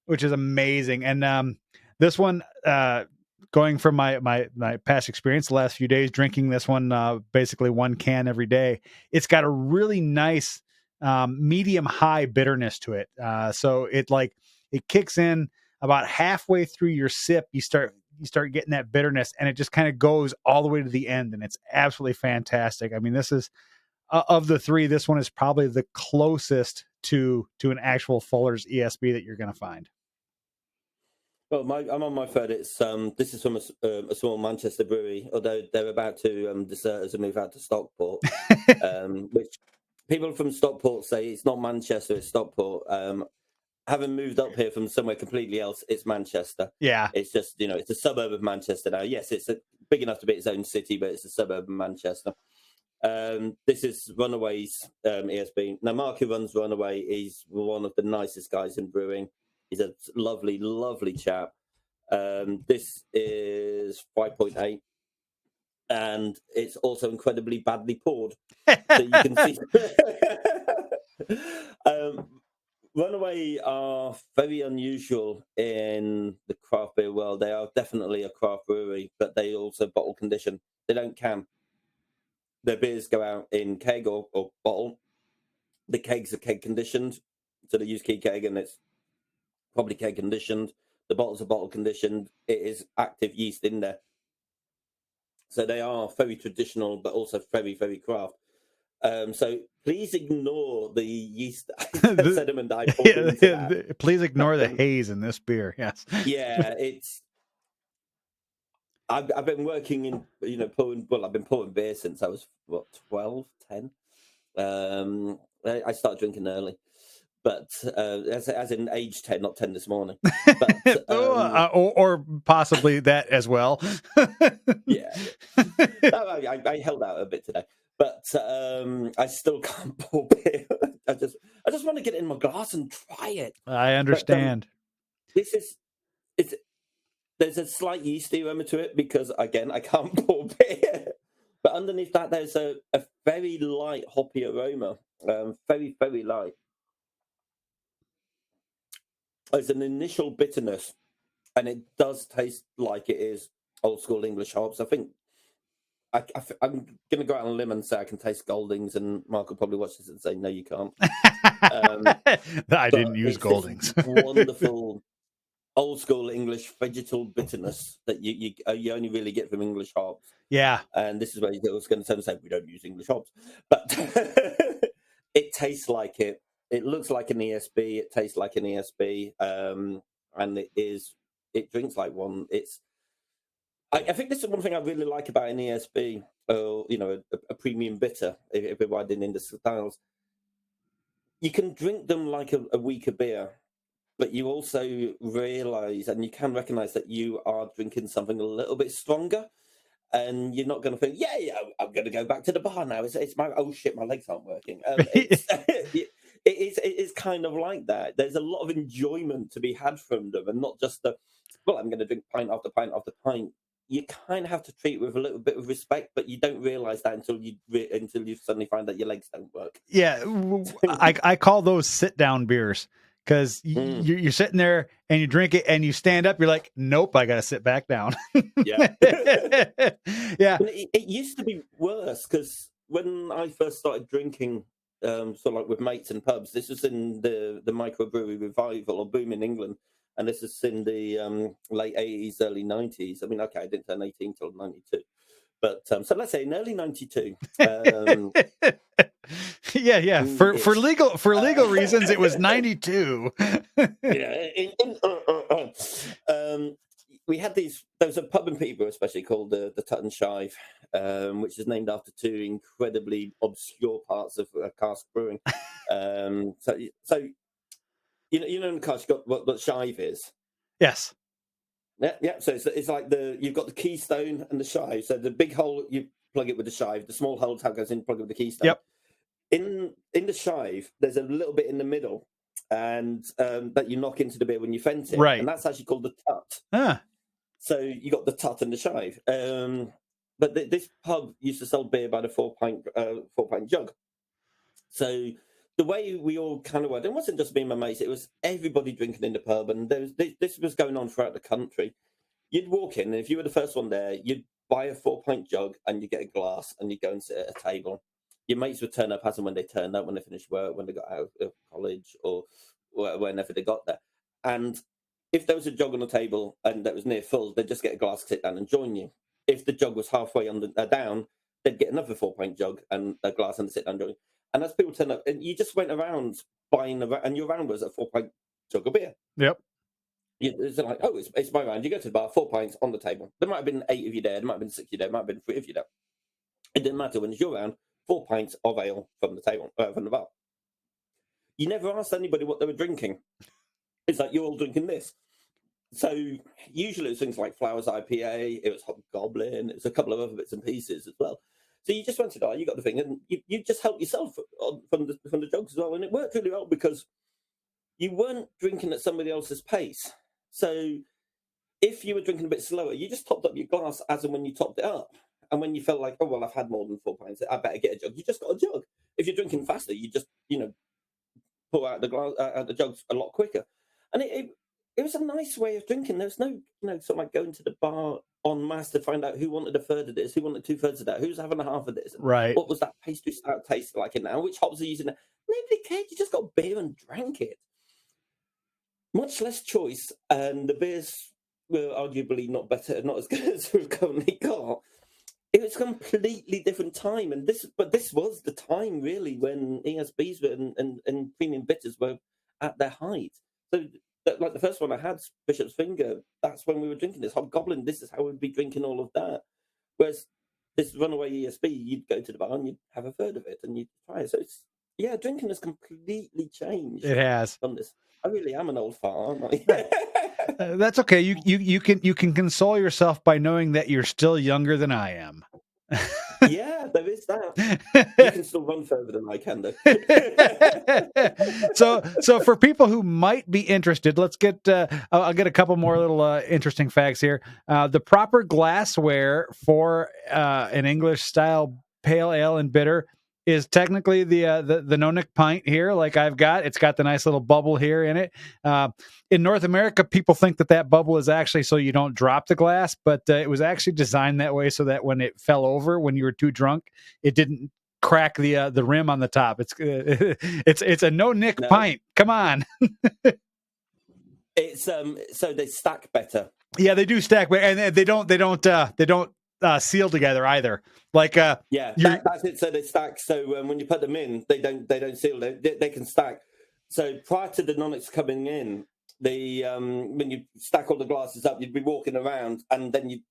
amazing. And this one, going from my past experience, the last few days drinking this one, basically one can every day, it's got a really nice medium high bitterness to it. So it kicks in about halfway through your sip. You start getting that bitterness, and it just kind of goes all the way to the end, and it's absolutely fantastic. I mean, this is of the three, this one is probably the closest to an actual Fuller's ESB that you're going to find. Well, I'm on my third. It's this is from a small Manchester brewery, although they're about to desert us and move out to Stockport, which people from Stockport say it's not Manchester, it's Stockport. Having moved up here from somewhere completely else, it's Manchester. Yeah. It's just, it's a suburb of Manchester now. Yes, it's big enough to be its own city, but it's a suburb of Manchester. This is Runaway's ESB. Now, Mark, who runs Runaway, is one of the nicest guys in brewing. He's a lovely, lovely chap. This is 5.8, and it's also incredibly badly poured. So you can see. Runaway are very unusual in the craft beer world. They are definitely a craft brewery, but they also bottle condition. They don't can. Their beers go out in keg or bottle. The kegs are keg conditioned, so they use key keg, and it's probably keg conditioned. The bottles are bottle conditioned. It is active yeast in there. So they are very traditional, but also very, very craft. So please ignore the yeast sediment I poured into that. Please ignore the haze in this beer. Yes. Yeah, it's. I've been working in pouring. Well, I've been pouring beer since I was 12, 10. I started drinking early, but as in age 10, not 10 this morning. But or possibly that as well. yeah. No, I held out a bit today, but I still can't pour beer. I just want to get it in my glass and try it. I But understand. this is it's there's a slight yeasty aroma to it because again I can't pour beer. But underneath that, there's a very light hoppy aroma, very very light. There's an initial bitterness, and it does taste like it is old school English hops. I think I'm going to go out on a limb and say I can taste Goldings, and Mark will probably watch this and say, no, you can't. I didn't use It's this Goldings. wonderful old school English vegetal bitterness that you only really get from English hops. Yeah. And this is where I was going to say, we don't use English hops. But it tastes like it. It looks like an ESB. It tastes like an ESB. And it drinks like one. I think this is one thing I really like about an ESB, or a premium bitter, if we're widening into styles. You can drink them like a weaker beer, but you also realise and you can recognise that you are drinking something a little bit stronger, and you're not going to think, yeah, I'm going to go back to the bar now. It's my oh shit, my legs aren't working. It is kind of like that. There's a lot of enjoyment to be had from them, and not just I'm going to drink pint after pint after pint. You kind of have to treat it with a little bit of respect, but you don't realise that until you suddenly find that your legs don't work. Yeah, I call those sit down beers because you're sitting there and you drink it and you stand up. You're like, nope, I got to sit back down. Yeah, yeah. It used to be worse because when I first started drinking, sort of like with mates in pubs, this was in the microbrewery revival or boom in England. And this is in the late 80s, early 90s. I mean, okay, I didn't turn 18 till 92. But so let's say in early 92. Yeah. For legal reasons, it was 92. Yeah. We had there was a pub in Peterborough, especially called the Tut and Shive, which is named after two incredibly obscure parts of cask brewing. So you know in the cask, you got what Shive is. Yes. Yeah. So it's like you've got the keystone and the shive. So the big hole, you plug it with the shive. The small hole tap goes in, plug it with the keystone. Yep. In the shive, there's a little bit in the middle, and that you knock into the beer when you vent it, right? And that's actually called the tut. Ah. So you got the tut and the shive. But this pub used to sell beer by the 4-pint jug. So the way we all kind of were, it wasn't just me and my mates, it was everybody drinking in the pub, and this was going on throughout the country. You'd walk in, and if you were the first one there, you'd buy a 4-pint jug, and you get a glass, and you go and sit at a table. Your mates would turn up as and when they turned up, when they finished work, when they got out of college, or whenever they got there. And if there was a jug on the table and that was near full, they'd just get a glass, sit down, and join you. If the jug was halfway down, they'd get another 4-pint jug and a glass and sit down, join you. And as people turn up, and you just went around buying, and your round was a 4-pint jug of beer. Yep. It's like, oh, it's my round. You go to the bar, 4 pints on the table. There might have been 8 of you there. There might have been 6 of you there. There might have been 3 of you there. It didn't matter. When it's your round, 4 pints of ale from the table, from the bar. You never asked anybody what they were drinking. It's like, you're all drinking this. So usually it was things like Flowers IPA. It was Hobgoblin. It was a couple of other bits and pieces as well. So you just went to the bar, you got the thing, and you just helped yourself from the jugs as well. And it worked really well because you weren't drinking at somebody else's pace. So if you were drinking a bit slower, you just topped up your glass as and when you topped it up. And when you felt like, oh, well, I've had more than 4 pints, I better get a jug, you just got a jug. If you're drinking faster, you just, pull out the jugs a lot quicker. And it was a nice way of drinking. There was no, sort of like going to the bar en masse to find out who wanted a third of this, who wanted 2/3 of that, who's having a half of this, and Right. what was that pastry stout taste like in now, which hops are you using. Nobody cared. You just got beer and drank it. Much less choice, and the beers were arguably not better, not as good as we've currently got. It was a completely different time, and this was the time really when ESBs were and premium bitters were at their height. So, like the first one I had, Bishop's Finger, that's when we were drinking this Hobgoblin. This is how we'd be drinking all of that. Whereas this runaway ESB, you'd go to the bar and you'd have a third of it and you'd try it. So it's drinking has completely changed It has. from this. I really am an old fart, aren't Right. I? That's okay. You can console yourself by knowing that you're still younger than I am. Yeah, there is that. You can still run further than I can, though. So for people who might be interested, let's get. I'll get a couple more little interesting facts here. The proper glassware for an English style pale ale and bitter is technically the Nonic pint here, like I've got. It's got the nice little bubble here in it. In North America, people think that bubble is actually so you don't drop the glass, but it was actually designed that way so that when it fell over, when you were too drunk, it didn't crack the rim on the top. It's a no pint. Come on. It's so they stack better. Yeah, they do stack, and they don't seal together either. Like that's it. So they stack. So when you put them in, they don't seal. They can stack. So prior to the Nonics coming in, when you stack all the glasses up, you'd be walking around, and then you'd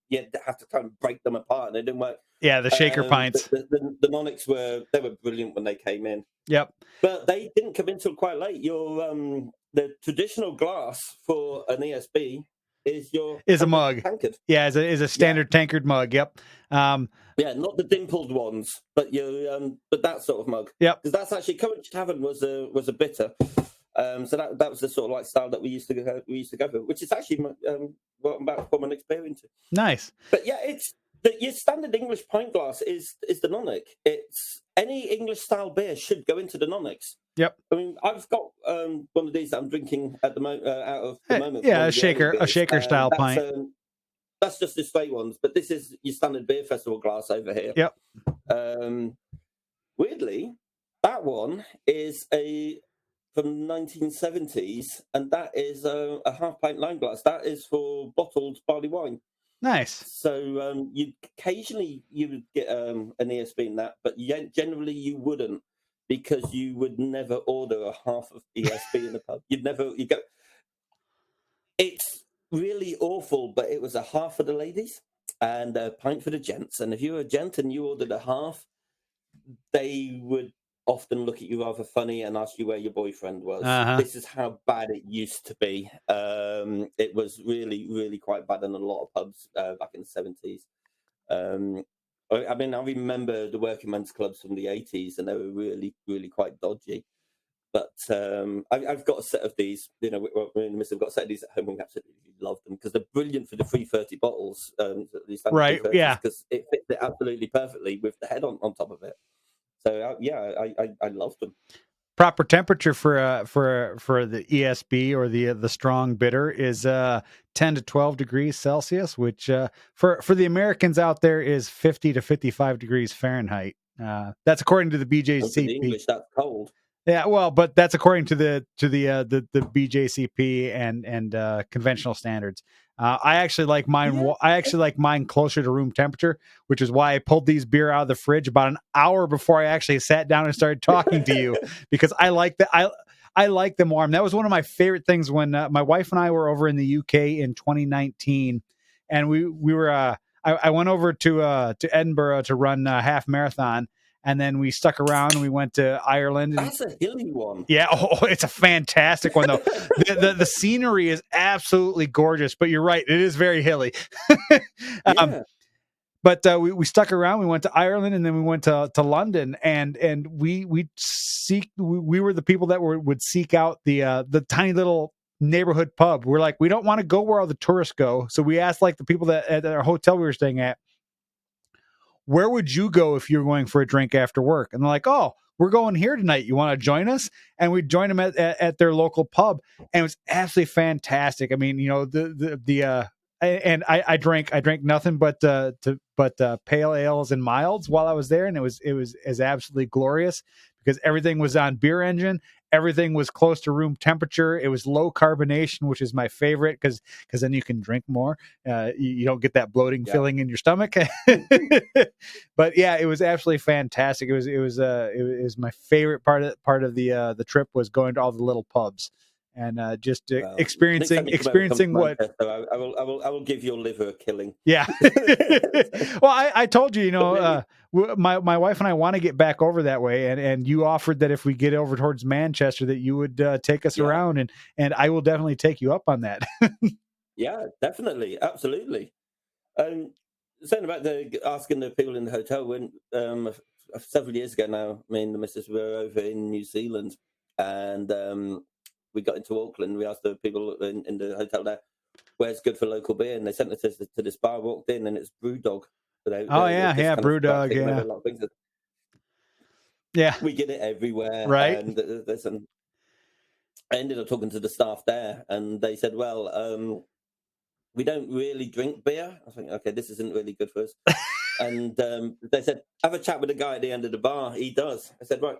have to kind of break them apart, and it didn't work. Yeah, the shaker pints. The Nonics were brilliant when they came in. Yep. But they didn't come in till quite late. The traditional glass for an ESB is a mug. Tankard. Yeah, is a standard tankard mug. Yep. Not the dimpled ones, but but that sort of mug. Yep. Because that's actually Courage Tavern was a bitter. So that was the sort of like style that we used to go for, which is actually what I'm about to put my next beer into. Nice. But yeah, it's your standard English pint glass is the Nonic. It's any English style beer should go into the Nonics. Yep. I mean, I've got one of these that I'm drinking at the moment out of the moment. Yeah, a shaker style pint. That's just the straight ones, but this is your standard beer festival glass over here. Yep. Weirdly, that one is from 1970s, and that is a half pint line glass. That is for bottled barley wine. Nice. So occasionally you would get an ESB in that, but generally you wouldn't, because you would never order a half of ESB in the pub. You go. It's really awful, but it was a half for the ladies and a pint for the gents. And if you were a gent and you ordered a half, they would often look at you rather funny and ask you where your boyfriend was. Uh-huh. This is how bad it used to be. It was really, really quite bad in a lot of pubs back in the 70s. I mean, I remember the working men's clubs from the 80s, and they were really, really quite dodgy. But I've got a set of these. Me and the missus have got a set of these at home. We absolutely love them because they're brilliant for the 330 bottles. Right, yeah. Because it fits it absolutely perfectly with the head on top of it. So I love them. Proper temperature for the ESB or the strong bitter is 10 to 12 degrees Celsius, which for the Americans out there is 50 to 55 degrees Fahrenheit. That's according to the BJCP. For the English, that's cold. Yeah, well, but that's according to the BJCP and conventional standards. I actually like mine. Yeah. I actually like mine closer to room temperature, which is why I pulled these beer out of the fridge about an hour before I actually sat down and started talking to you, because I like that. I like them warm. That was one of my favorite things when my wife and I were over in the UK in 2019, and we were. I went over to Edinburgh to run a half marathon. And then we stuck around and we went to Ireland. That's a hilly one. Yeah, it's a fantastic one, though. the scenery is absolutely gorgeous, but you're right, it is very hilly. Yeah. But we stuck around. We went to Ireland and then we went to London, and we were the people that would seek out the tiny little neighborhood pub. We're like, we don't want to go where all the tourists go, so we asked like the people that at our hotel we were staying at, where would you go if you were going for a drink after work? And they're like, oh, we're going here tonight. You want to join us? And we joined them at their local pub, and it was absolutely fantastic. I mean, the I drank nothing but pale ales and milds while I was there, and it was absolutely glorious because everything was on beer engine. Everything was close to room temperature. It was low carbonation, which is my favorite because then you can drink more. You don't get that bloating Yeah. feeling in your stomach. But yeah, it was absolutely fantastic. It was my favorite part of the trip was going to all the little pubs and just Well, next time experiencing you come to what. Manchester, I will give your liver a killing. Yeah. Well, I told you, But maybe, my wife and I want to get back over that way, and you offered that if we get over towards Manchester, that you would take us yeah, around, and I will definitely take you up on that. yeah, definitely, absolutely. Saying about the asking the people in the hotel when several years ago now, me and the missus were over in New Zealand, and we got into Auckland. We asked the people in the hotel there, "Where's good for local beer?" And they sent us to this bar. Walked in, and it's BrewDog. Oh They've yeah, just yeah, kind of started BrewDog, taking over yeah, a lot of things. yeah, We get it everywhere, right. and there's some. I ended up talking to the staff there, and they said, "Well, we don't really drink beer." I was thinking, "Okay, this isn't really good for us." And they said, "Have a chat with the guy at the end of the bar." He does. I said, "Right,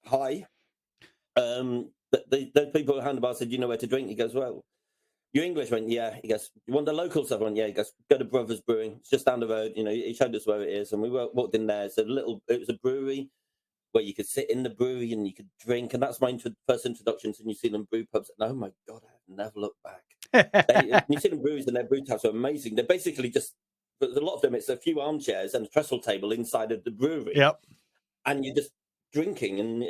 hi." The people behind the bar said, "You know where to drink?" He goes, "Well, you're English." I went, "Yeah." He goes, "You want the local stuff?" I went, "Yeah." He goes, "Go to Brothers Brewing. It's just down the road." He showed us where it is, and we walked in there. It was a brewery where you could sit in the brewery and you could drink, and that's my first introduction to New Zealand brew pubs. And oh my god, I have never looked back. New Zealand breweries and their brew taps are amazing. They're basically just, but a lot of them, it's a few armchairs and a trestle table inside of the brewery, Yep. and you're just drinking. And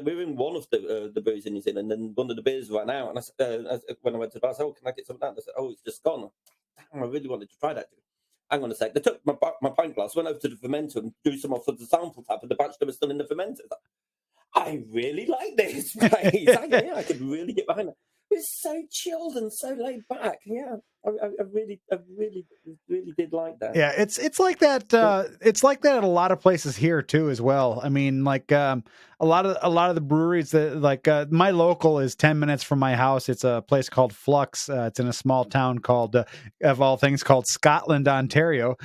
we were in one of the breweries in New Zealand, and one of the beers ran out. And when I went to the bar, I said, "Oh, can I get something out?" They said, "Oh, it's just gone." Damn, I really wanted to try that. Hang on a sec. They took my pint glass, went over to the fermenter, and drew some off of the sample tap, and the batch that was still in the fermenter. I really like this place. I could really get behind it. It's so chilled and so laid back. Yeah, really did like that. Yeah, it's like that. It's like that at a lot of places here too, as well. I mean, like a lot of the breweries that like my local is 10 minutes from my house. It's a place called Flux. It's in a small town called, of all things, called Scotland, Ontario,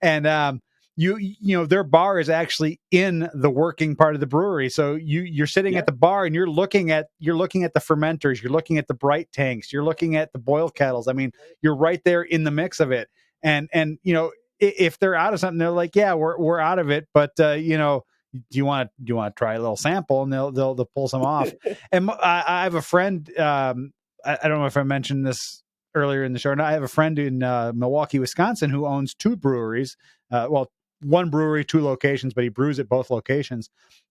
and their bar is actually in the working part of the brewery. So you're sitting at Yeah, the bar and you're looking at the fermenters, you're looking at the bright tanks, you're looking at the boil kettles. I mean, you're right there in the mix of it. And if they're out of something, they're like, yeah, we're out of it, but do you want to try a little sample? And they'll pull some off. And I have a friend. I don't know if I mentioned this earlier in the show. I have a friend in Milwaukee, Wisconsin, who owns two breweries. Well, one brewery, two locations, but he brews at both locations.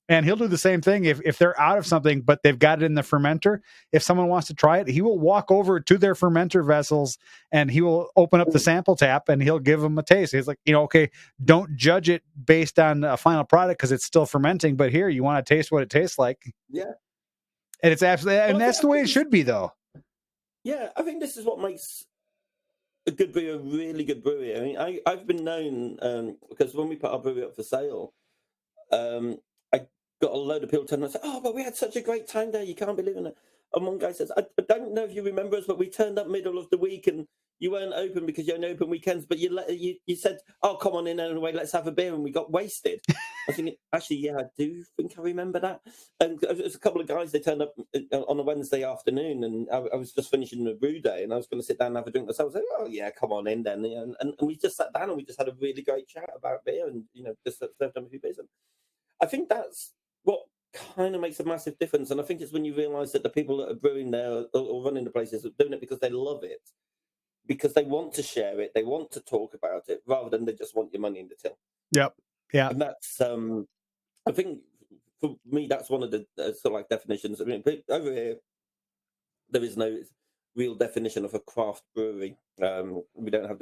And he'll do the same thing if they're out of something, but they've got it in the fermenter. If someone wants to try it, he will walk over to their fermenter vessels and he will open up the sample tap and he'll give them a taste. He's like, okay, don't judge it based on a final product because it's still fermenting, but here you want to taste what it tastes like. yeah. And it's absolutely, Well, and that's I the way think it should be, though. yeah, I think this is what makes a good brewery a really good brewery. I mean, I've been known because when we put our brewery up for sale, I got a load of people turning and say, "Oh, but we had such a great time there. You can't believe it." And one guy says, I don't know if you remember us, but we turned up middle of the week and you weren't open because you only open weekends. But you said, "Oh, come on in anyway. Let's have a beer," and we got wasted. I was thinking, actually, yeah, I do think I remember that. And there's a couple of guys. They turned up on a Wednesday afternoon, and I was just finishing the brew day, and I was going to sit down and have a drink myself. I was like, "Oh yeah, come on in then." And we just sat down and we just had a really great chat about beer, and just served them a few beers. And I think that's what kind of makes a massive difference. And I think it's when you realise that the people that are brewing there or running the places are doing it because they love it, because they want to share it, they want to talk about it, rather than they just want your money in the till. Yep. Yeah. And that's, I think, for me, that's one of the sort of like definitions. I mean, over here, there is no real definition of a craft brewery. We don't have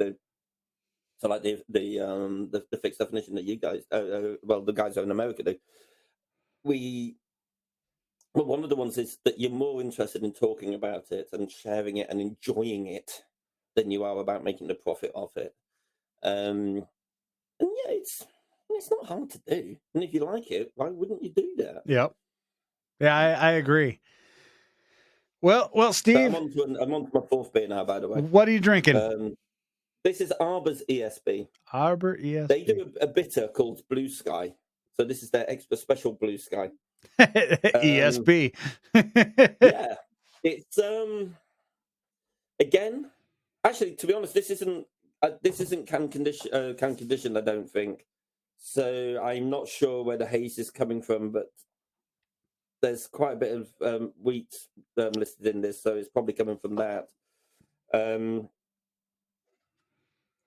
like the fixed definition that you guys, well, the guys over in America do. We Well, one of the ones is that you're more interested in talking about it and sharing it and enjoying it than you are about making the profit of it. And yeah, it's not hard to do. And if you like it, why wouldn't you do that? Yep. Yeah, I agree. Well, So Steve, I'm on to my fourth beer now, by the way. what are you drinking? This is Arbor's ESB. Arbor They ESB. do a bitter called Blue Sky. So this is their extra special Blue Sky. ESB. Yeah, it's again. Actually, to be honest, this isn't can conditioned. I don't think. So I'm not sure where the haze is coming from, but there's quite a bit of wheat listed in this, so it's probably coming from that.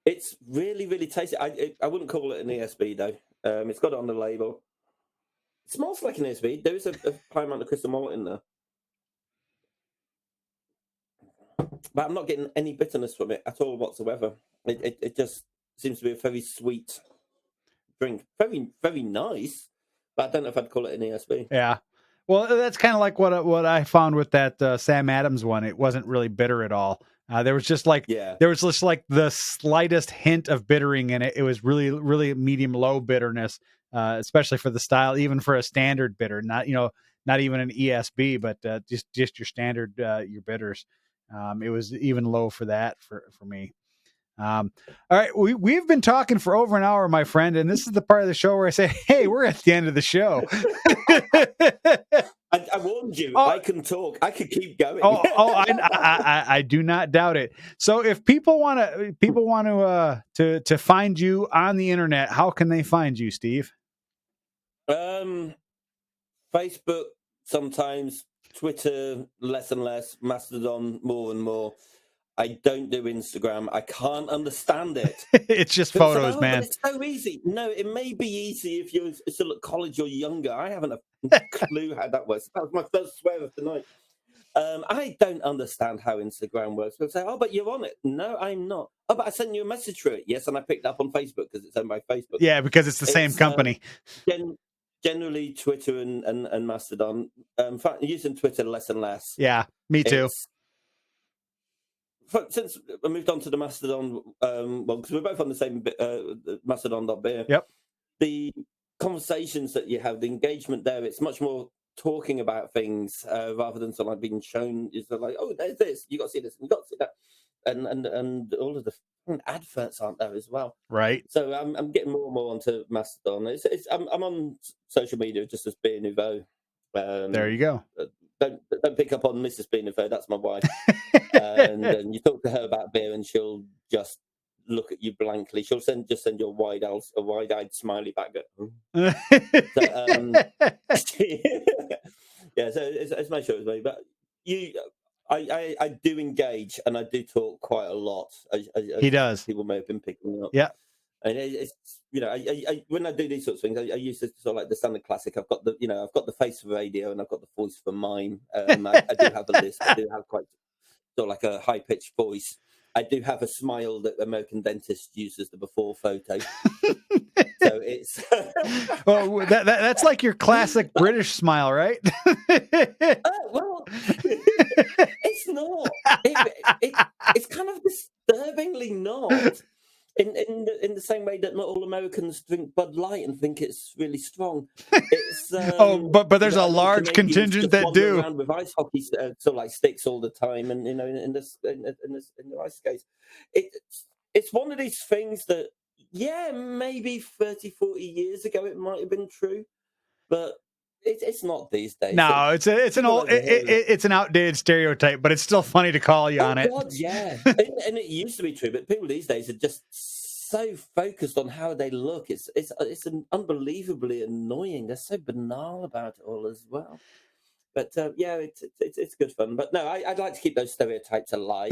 It's really, really tasty. I wouldn't call it an ESB though. It's got it on the label. It smells like an ESB. There is a high amount of crystal malt in there, but I'm not getting any bitterness from it at all whatsoever. It just seems to be a very sweet drink. Very, very nice, but I don't know if I'd call it an ESB. Yeah. Well, that's kind of like what I found with that Sam Adams one. It wasn't really bitter at all. There was just like Yeah, the slightest hint of bittering in it. It was really, really medium low bitterness, especially for the style, even for a standard bitter. Not even an ESB, but just your standard your bitters. It was even low for that for me. All right, we've been talking for over an hour, my friend, and this is the part of the show where I say, "Hey, we're at the end of the show." I warned you. Oh, I can talk. I could keep going. I do not doubt it. So, if people want to find you on the internet, how can they find you, Steve? Facebook sometimes, Twitter less and less, Mastodon more and more. I don't do Instagram. I can't understand it. It's just People say, photos, "Oh, but man. it's so easy." No, it may be easy if you're still at college or younger. I haven't a clue how that works. That was my first swear of the night. I don't understand how Instagram works. People say, "Oh, but you're on it." No, I'm not. "Oh, but I sent you a message through it." Yes, and I picked it up on Facebook because it's owned by Facebook. Yeah, because it's the same It's company. generally Twitter and Mastodon. In fact, using Twitter less and less. Yeah, me too. Since I moved on to the Mastodon, well, because we're both on the same Mastodon.beer, Yep. the conversations that you have, the engagement there, it's much more talking about things rather than sort of like being shown. It's sort of like, "Oh, there's this, you got to see this, you got to see that," and all of the adverts aren't there as well. Right. So I'm getting more and more onto Mastodon. I'm on social media just as Beer Nouveau. There you go. Don't pick up on Mrs. Beer Nouveau. That's my wife. And you talk to her about beer, and she'll just look at you blankly. She'll just send you a wide-eyed smiley back. Yeah, so it's my show as well. But I do engage, and I do talk quite a lot. As He does. people may have been picking up. Yeah. And it's I when I do these sorts of things, I use this sort of like the standard classic. I've got the face for radio, and I've got the voice for mime. I do have a list. I do have quite sort of like a high pitched voice. I do have a smile that American dentist uses the before photo. So it's well, that's like your classic British smile, right? well, it's not. It's kind of disturbingly not. In the same way that not all Americans drink Bud Light and think it's really strong. It's but there's a large Canadians contingent just that wander do. around with ice hockey sort of like sticks all the time, and in the ice skates, it's one of these things that maybe 30, 40 years ago it might have been true, but it's not these days. No, it's an outdated stereotype, but it's still funny to call you on it. God, yeah, and it used to be true, but people these days are just so focused on how they look. It's unbelievably annoying. They're so banal about it all as well. But it's good fun. But no, I'd like to keep those stereotypes alive.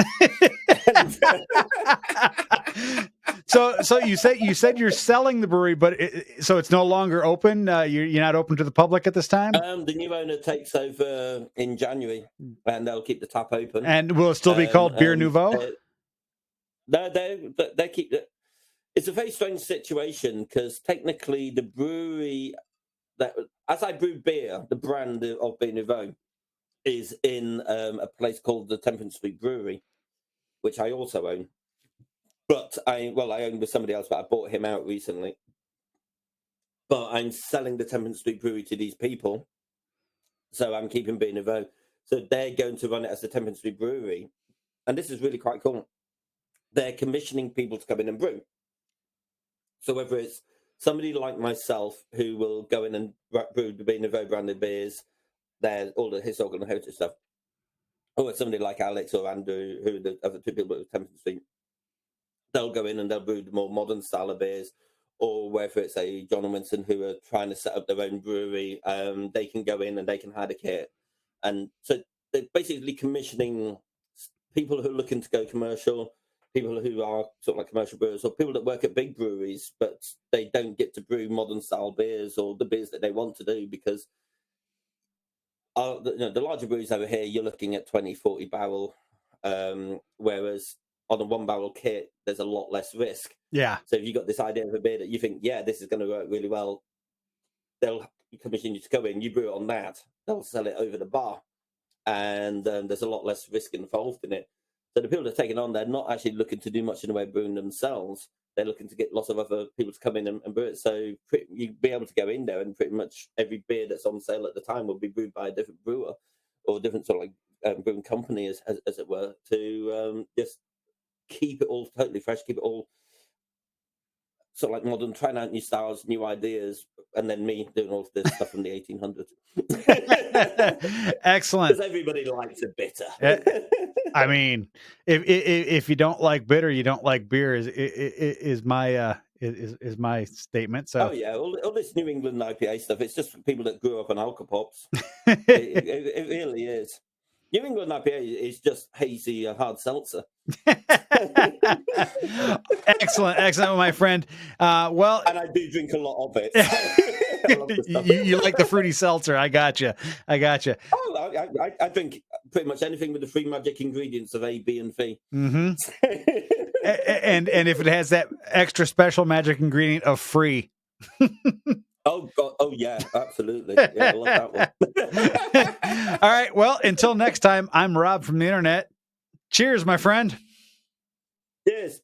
So you said you're selling the brewery, but so it's no longer open. You're not open to the public at this time. The new owner takes over in January, and they'll keep the tap open. And will it still be called Beer Nouveau? No, they keep it. It's a very strange situation because technically the brewery as I brew beer, the brand of Beer Nouveau is in a place called the Temperance Street Brewery, which I also own. But I own with somebody else, but I bought him out recently. But I'm selling the Temperance Street Brewery to these people, so I'm keeping Beer Nouveau. So they're going to run it as a 10th Street brewery. And this is really quite cool. They're commissioning people to come in and brew. So whether it's somebody like myself who will go in and brew the Beer Nouveau branded beers, there's all the historical and heritage stuff, or it's somebody like Alex or Andrew, who are the other two people at 10th Street, they'll go in and they'll brew the more modern style of beers. Or whether it's a John and Winston who are trying to set up their own brewery, they can go in and they can hire a kit. And so they're basically commissioning people who are looking to go commercial, people who are sort of like commercial brewers, or people that work at big breweries, but they don't get to brew modern style beers or the beers that they want to do because the larger breweries over here, you're looking at 20, 40 barrel, whereas on a 1 barrel kit, there's a lot less risk. Yeah. So if you've got this idea of a beer that you think, yeah, this is going to work really well, they'll commission you to go in, you brew it on that, they'll sell it over the bar. And there's a lot less risk involved in it. So the people that are taking on, they're not actually looking to do much in the way of brewing themselves. They're looking to get lots of other people to come in and brew it. So you'd be able to go in there and pretty much every beer that's on sale at the time will be brewed by a different brewer or a different sort of like brewing company, as it were, to just keep it all totally fresh, keep it all sort of like modern, trying out new styles, new ideas, and then me doing all this stuff from the 1800s. Excellent. Because everybody likes a bitter. I mean, if you don't like bitter, you don't like beer. Is my statement. So, oh yeah, all this New England IPA stuff. It's just for people that grew up on alcopops. it really is. New England IPA is just hazy, hard seltzer. Excellent, my friend. Well, and I do drink a lot of it. You like the fruity seltzer. I gotcha. Oh, I drink pretty much anything with the three magic ingredients of A, B, and V. Mm-hmm. and if it has that extra special magic ingredient of free. Oh God! Oh yeah, absolutely. Yeah, I love that one. All right. Well, until next time, I'm Rob from the internet. Cheers, my friend. Cheers.